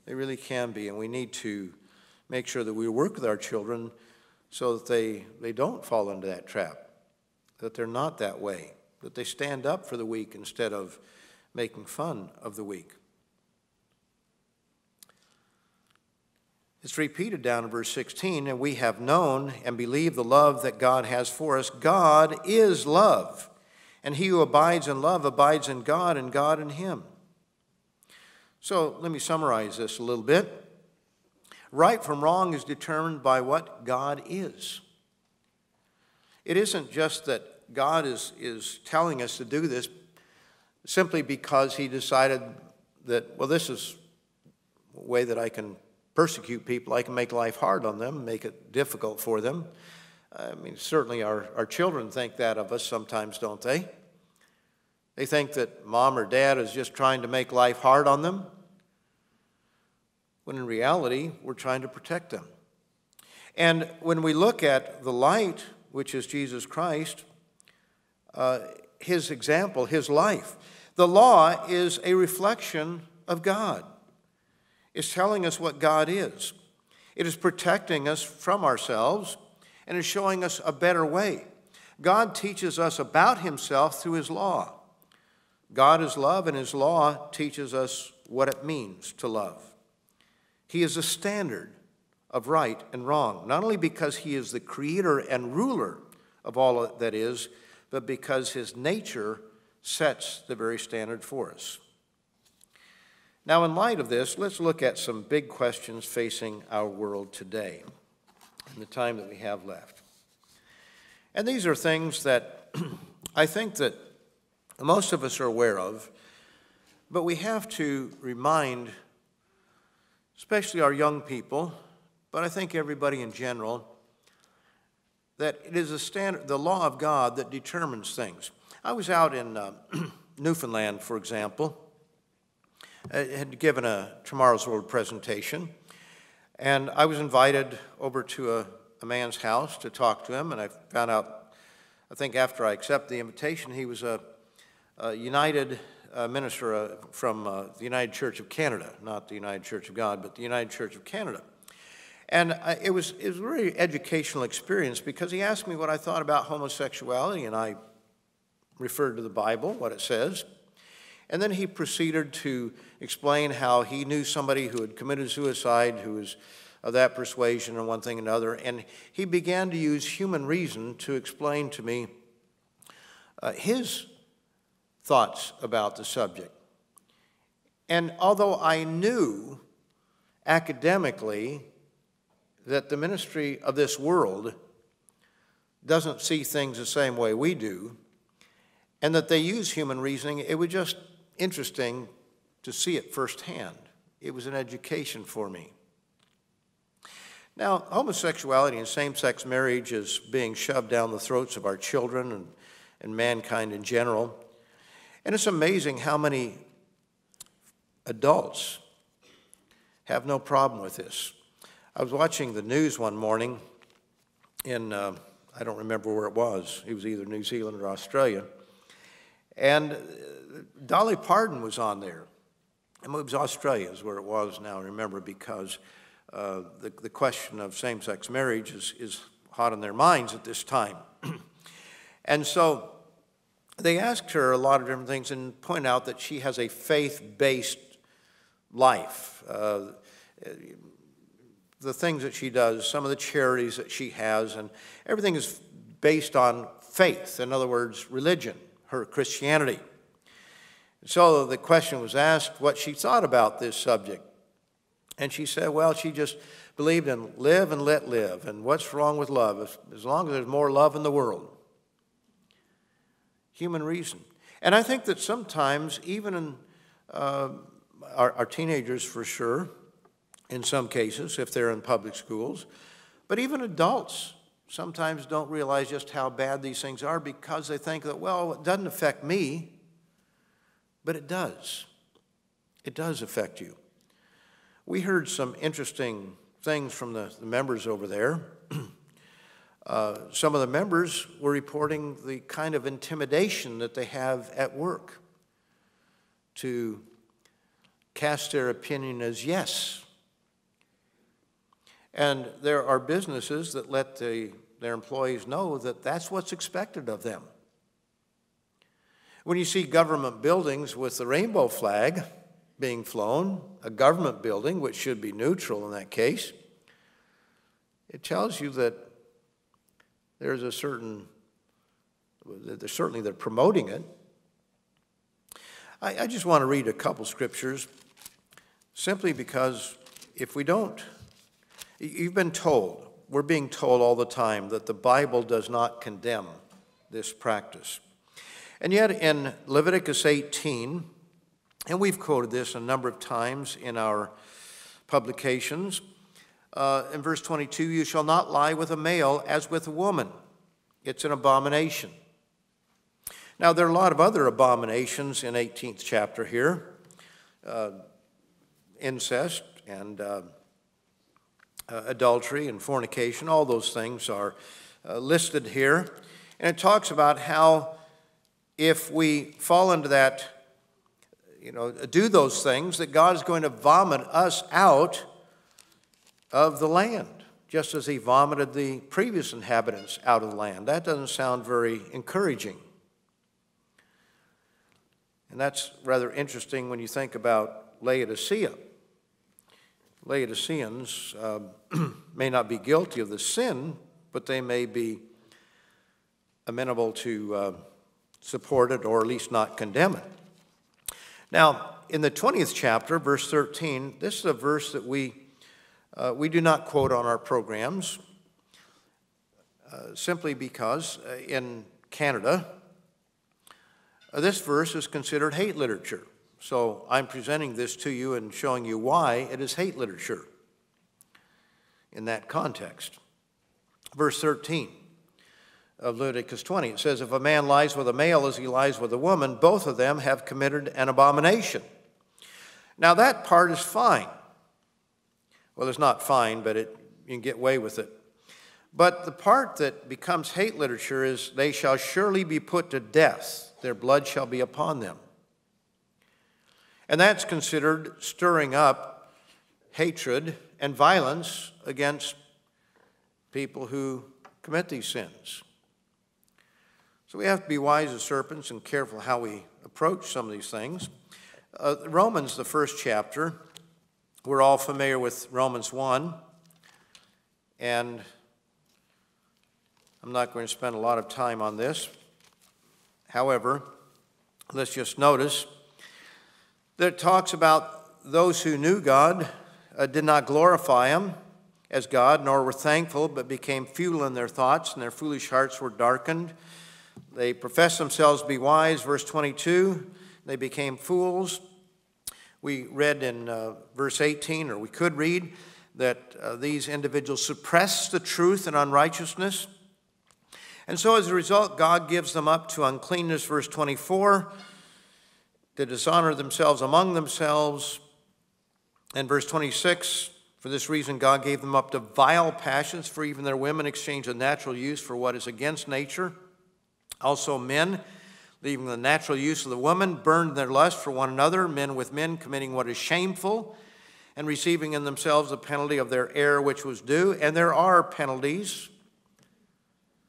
[SPEAKER 1] They really can be, and we need to make sure that we work with our children so that they don't fall into that trap, that they're not that way, that they stand up for the weak instead of making fun of the weak. It's repeated down in verse 16, and we have known and believed the love that God has for us. God is love, and he who abides in love abides in God, and God in him. So let me summarize this a little bit. Right from wrong is determined by what God is. It isn't just that God is telling us to do this simply because he decided that, well, this is a way that I can persecute people. I can make life hard on them, make it difficult for them. I mean, certainly our children think that of us sometimes, don't they? They think that mom or dad is just trying to make life hard on them, when in reality, we're trying to protect them. And when we look at the light, which is Jesus Christ, his example, his life, the law is a reflection of God. It's telling us what God is. It is protecting us from ourselves and is showing us a better way. God teaches us about himself through his law. God is love, and his law teaches us what it means to love. He is a standard of right and wrong, not only because he is the creator and ruler of all that is, but because his nature sets the very standard for us. Now, in light of this, let's look at some big questions facing our world today in the time that we have left. And these are things that I think that most of us are aware of, but we have to remind especially our young people, but I think everybody in general, that it is the law of God that determines things. I was out in Newfoundland, for example. I had given a Tomorrow's World presentation, and I was invited over to a man's house to talk to him, and I found out, I think after I accepted the invitation, he was a United minister from the United Church of Canada, not the United Church of God, but the United Church of Canada. And it was a really educational experience because he asked me what I thought about homosexuality, and I referred to the Bible, what it says. And then he proceeded to explain how he knew somebody who had committed suicide who was of that persuasion and one thing and another. And he began to use human reason to explain to me his thoughts about the subject. And although I knew academically that the ministry of this world doesn't see things the same way we do, and that they use human reasoning, it was just interesting to see it firsthand. It was an education for me. Now, homosexuality and same-sex marriage is being shoved down the throats of our children and mankind in general. And it's amazing how many adults have no problem with this. I was watching the news one morning in, I don't remember where it was. It was either New Zealand or Australia. And Dolly Parton was on there. And it was Australia is where it was now, I remember, because the question of same-sex marriage is hot on their minds at this time. And so they asked her a lot of different things and pointed out that she has a faith-based life. The things that she does, some of the charities that she has, and everything is based on faith. In other words, religion, her Christianity. So the question was asked what she thought about this subject. And she said, well, she just believed in live and let live. And what's wrong with love? As long as there's more love in the world. Human reason. And I think that sometimes, even in our teenagers for sure, in some cases, if they're in public schools, but even adults sometimes don't realize just how bad these things are because they think that, well, it doesn't affect me, but it does. It does affect you. We heard some interesting things from the members over there. Some of the members were reporting the kind of intimidation that they have at work to cast their opinion as yes. And there are businesses that let their employees know that that's what's expected of them. When you see government buildings with the rainbow flag being flown, a government building, which should be neutral in that case, it tells you that there's a certainly they're promoting it. I just want to read a couple scriptures simply because if we don't, you've been told, we're being told all the time that the Bible does not condemn this practice. And yet in Leviticus 18, and we've quoted this a number of times in our publications, in verse 22, you shall not lie with a male as with a woman. It's an abomination. Now, there are a lot of other abominations in 18th chapter here. Incest and adultery and fornication, all those things are listed here. And it talks about how if we fall into that, do those things, that God is going to vomit us out of the land, just as he vomited the previous inhabitants out of the land. That doesn't sound very encouraging. And that's rather interesting when you think about Laodicea. Laodiceans may not be guilty of the sin, but they may be amenable to support it or at least not condemn it. Now, in the 20th chapter, verse 13, this is a verse that we do not quote on our programs simply because in Canada, this verse is considered hate literature. So I'm presenting this to you and showing you why it is hate literature in that context. Verse 13 of Leviticus 20, it says, if a man lies with a male as he lies with a woman, both of them have committed an abomination. Now that part is fine. Well, it's not fine, but you can get away with it. But the part that becomes hate literature is, they shall surely be put to death. Their blood shall be upon them. And that's considered stirring up hatred and violence against people who commit these sins. So we have to be wise as serpents and careful how we approach some of these things. Romans, the first chapter, we're all familiar with Romans 1, and I'm not going to spend a lot of time on this. However, let's just notice that it talks about those who knew God did not glorify him as God, nor were thankful, but became futile in their thoughts, and their foolish hearts were darkened. They professed themselves to be wise, verse 22, they became fools. We read in verse 18, or we could read, that these individuals suppressed the truth in unrighteousness. And so as a result, God gives them up to uncleanness, verse 24, to dishonor themselves among themselves. And verse 26, for this reason God gave them up to vile passions, for even their women exchanged the natural use for what is against nature. Also men, leaving the natural use of the woman, burned their lust for one another, men with men committing what is shameful, and receiving in themselves the penalty of their error which was due. And there are penalties,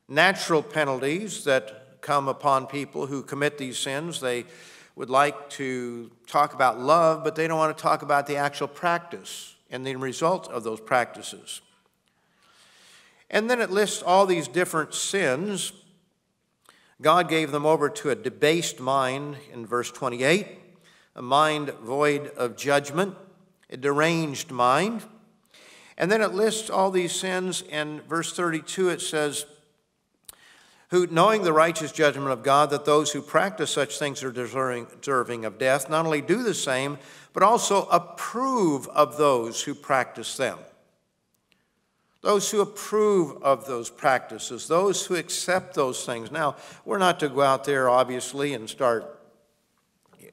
[SPEAKER 1] natural penalties that come upon people who commit these sins. They would like to talk about love, but they don't want to talk about the actual practice and the result of those practices. And then it lists all these different sins. God gave them over to a debased mind in verse 28, a mind void of judgment, a deranged mind. And then it lists all these sins. In verse 32 it says, who, knowing the righteous judgment of God, that those who practice such things are deserving of death, not only do the same, but also approve of those who practice them. Those who approve of those practices, those who accept those things. Now, we're not to go out there, obviously, and start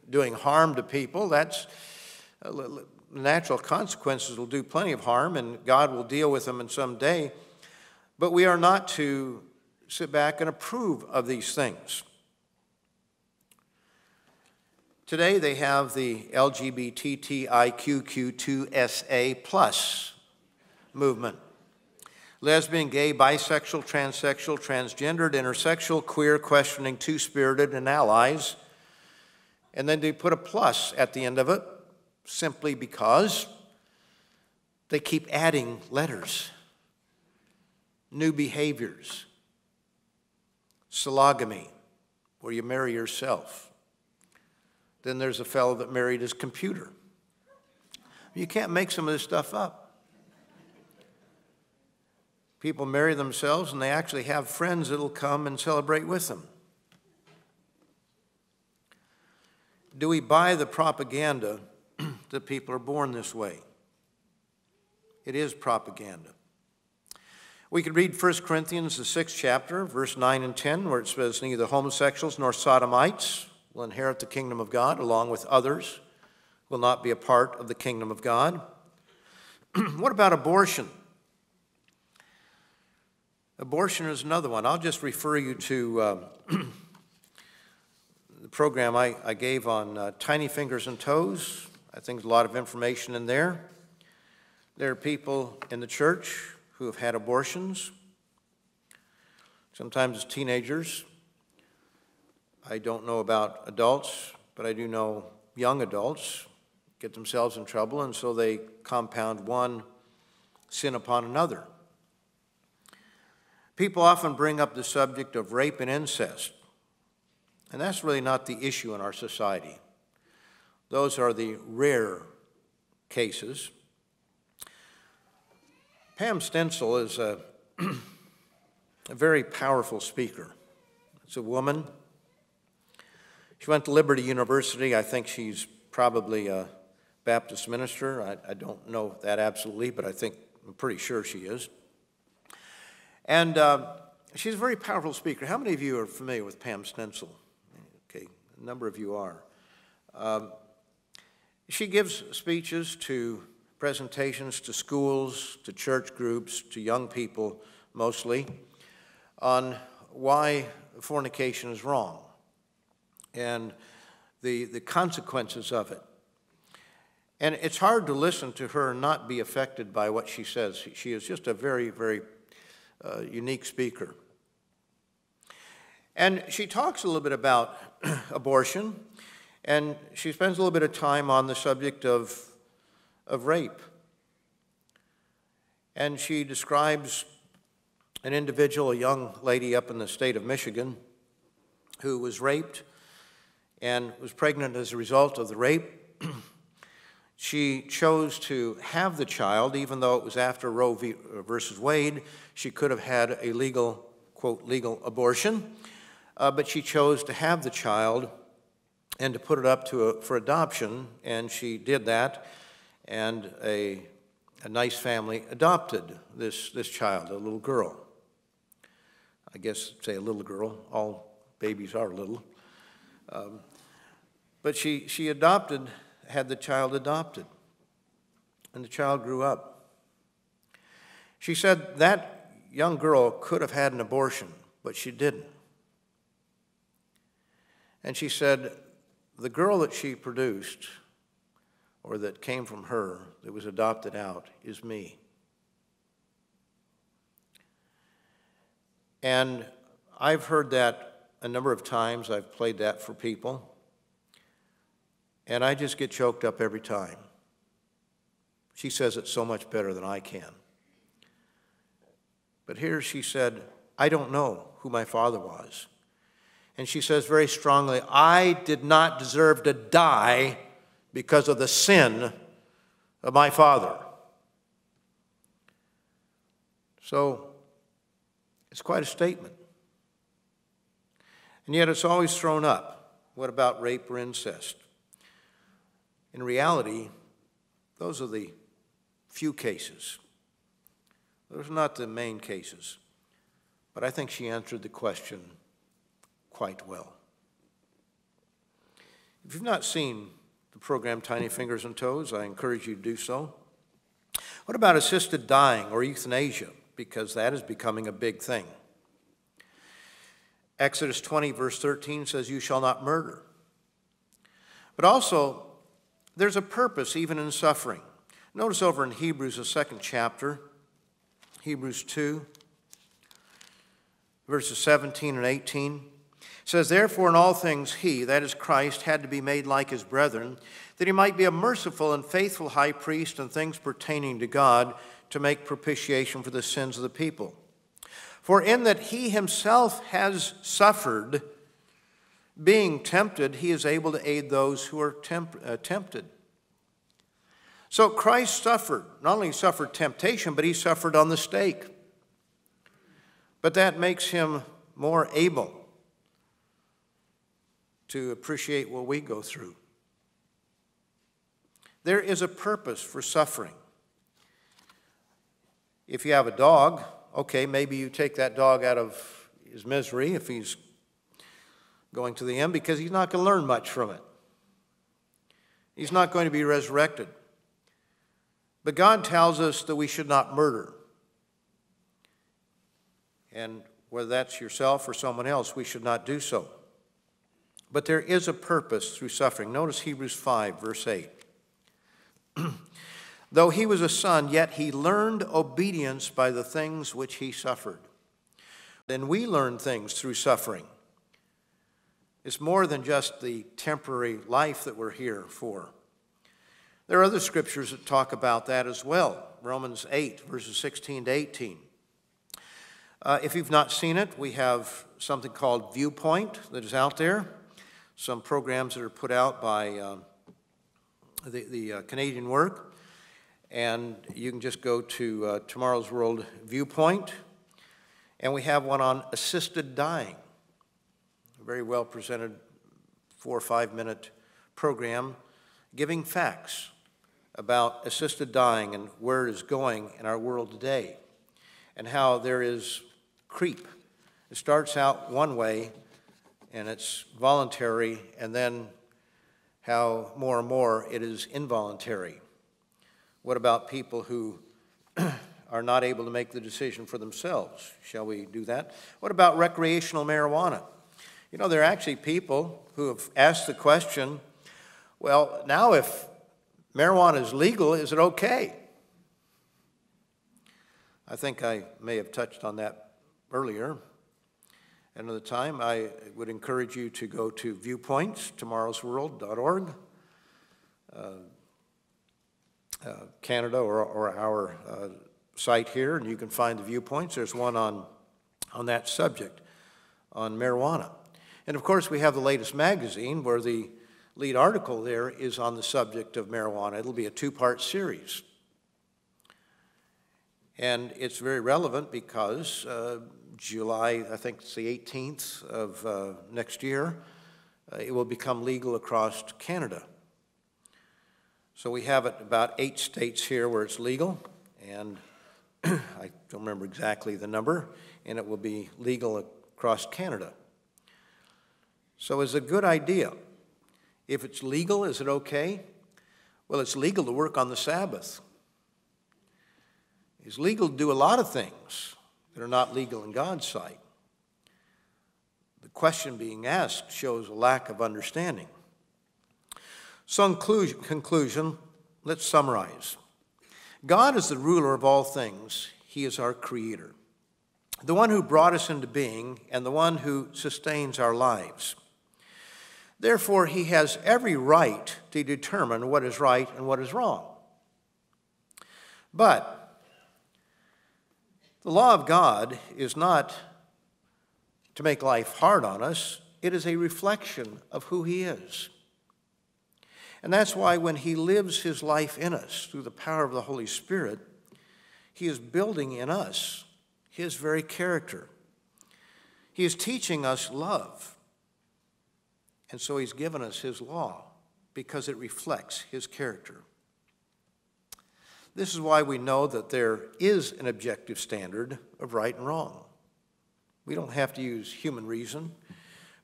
[SPEAKER 1] doing harm to people. That's natural consequences will do plenty of harm, and God will deal with them in some day. But we are not to sit back and approve of these things. Today they have the LGBTQIQ2SA plus movement. Lesbian, gay, bisexual, transsexual, transgendered, intersexual, queer, questioning, two-spirited, and allies. And then they put a plus at the end of it, simply because they keep adding letters, new behaviors. Sologamy, where you marry yourself. Then there's a fellow that married his computer. You can't make some of this stuff up. People marry themselves and they actually have friends that'll come and celebrate with them. Do we buy the propaganda that people are born this way? It is propaganda. We could read 1 Corinthians, the 6th chapter, verse 9 and 10, where it says, neither homosexuals nor sodomites will inherit the kingdom of God, along with others will not be a part of the kingdom of God. What about abortion? Abortion is another one. I'll just refer you to the program I gave on tiny fingers and toes. I think there's a lot of information in there. There are people in the church who have had abortions, sometimes as teenagers. I don't know about adults, but I do know young adults get themselves in trouble, and so they compound one sin upon another. People often bring up the subject of rape and incest, and that's really not the issue in our society. Those are the rare cases. Pam Stencil is a very powerful speaker. It's a woman. She went to Liberty University. I think she's probably a Baptist minister. I don't know that absolutely, but I'm pretty sure she is. And she's a very powerful speaker. How many of you are familiar with Pam Stencil? Okay, a number of you are. She gives speeches to presentations to schools, to church groups, to young people mostly, on why fornication is wrong and the consequences of it. And it's hard to listen to her and not be affected by what she says. She is just a very, very unique speaker. And she talks a little bit about abortion, and she spends a little bit of time on the subject of rape. And she describes an individual, a young lady up in the state of Michigan, who was raped and was pregnant as a result of the rape. She chose to have the child, even though it was after Roe versus Wade. She could have had a legal, quote, legal abortion, but she chose to have the child and to put it up for adoption, and she did that, and a nice family adopted this child, a little girl. I guess say a little girl. All babies are little. But she had the child adopted, and the child grew up. She said that young girl could have had an abortion, but she didn't. And she said the girl that she produced, or that came from her, that was adopted out, is me. And I've heard that a number of times. I've played that for people. And I just get choked up every time. She says it so much better than I can. But here she said, I don't know who my father was. And she says very strongly, I did not deserve to die because of the sin of my father. So it's quite a statement. And yet it's always thrown up. What about rape or incest? In reality, those are the few cases. Those are not the main cases. But I think she answered the question quite well. If you've not seen the program Tiny Fingers and Toes, I encourage you to do so. What about assisted dying or euthanasia? Because that is becoming a big thing. Exodus 20, verse 13 says, you shall not murder. But also, there's a purpose even in suffering. Notice over in Hebrews, the 2nd chapter, Hebrews 2, verses 17 and 18. Says, therefore in all things he, that is Christ, had to be made like his brethren, that he might be a merciful and faithful high priest in things pertaining to God, to make propitiation for the sins of the people. For in that he himself has suffered, being tempted, he is able to aid those who are tempted. So Christ suffered. Not only suffered temptation, but he suffered on the stake. But that makes him more able to appreciate what we go through. There is a purpose for suffering. If you have a dog, okay, maybe you take that dog out of his misery if he's going to the end, because he's not going to learn much from it. He's not going to be resurrected. But God tells us that we should not murder. And whether that's yourself or someone else, we should not do so. But there is a purpose through suffering. Notice Hebrews 5, verse 8. Though he was a son, yet he learned obedience by the things which he suffered. Then we learn things through suffering. It's more than just the temporary life that we're here for. There are other scriptures that talk about that as well. Romans 8, verses 16 to 18. If you've not seen it, we have something called Viewpoint that is out there. Some programs that are put out by the Canadian work. And you can just go to Tomorrow's World Viewpoint. And we have one on assisted dying. A very well presented 4 or 5 minute program giving facts about assisted dying and where it is going in our world today, and how there is creep. It starts out one way, and it's voluntary, and then how more and more it is involuntary. What about people who are not able to make the decision for themselves? Shall we do that? What about recreational marijuana? You know, there are actually people who have asked the question, well, now if marijuana is legal, is it okay? I think I may have touched on that earlier. Another time, I would encourage you to go to Viewpoints, tomorrowsworld.org, Canada, or our site here, and you can find the Viewpoints. There's one on that subject, on marijuana. And of course, we have the latest magazine where the lead article there is on the subject of marijuana. It'll be a two-part series. And it's very relevant because July, I think it's the 18th of next year, it will become legal across Canada. So we have it about 8 states here where it's legal, and I don't remember exactly the number, and it will be legal across Canada. So it's a good idea. If it's legal, is it okay? Well, it's legal to work on the Sabbath. It's legal to do a lot of things that are not legal in God's sight. The question being asked shows a lack of understanding. So in conclusion, let's summarize. God is the ruler of all things. He is our creator, the one who brought us into being and the one who sustains our lives. Therefore, he has every right to determine what is right and what is wrong. But the law of God is not to make life hard on us. It is a reflection of who he is. And that's why when he lives his life in us through the power of the Holy Spirit, he is building in us his very character. He is teaching us love. And so he's given us his law because it reflects his character. This is why we know that there is an objective standard of right and wrong. We don't have to use human reason.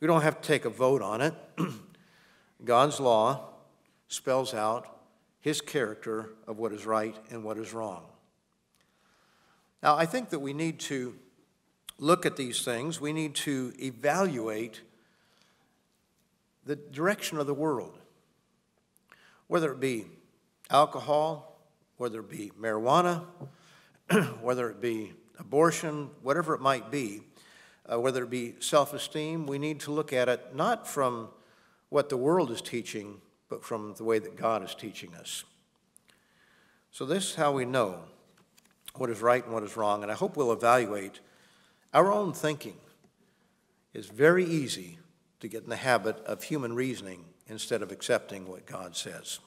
[SPEAKER 1] We don't have to take a vote on it. God's law spells out his character of what is right and what is wrong. Now, I think that we need to look at these things. We need to evaluate the direction of the world, whether it be alcohol, whether it be marijuana, whether it be abortion, whatever it might be, whether it be self-esteem. We need to look at it not from what the world is teaching, but from the way that God is teaching us. So this is how we know what is right and what is wrong, and I hope we'll evaluate our own thinking. It's very easy to get in the habit of human reasoning instead of accepting what God says.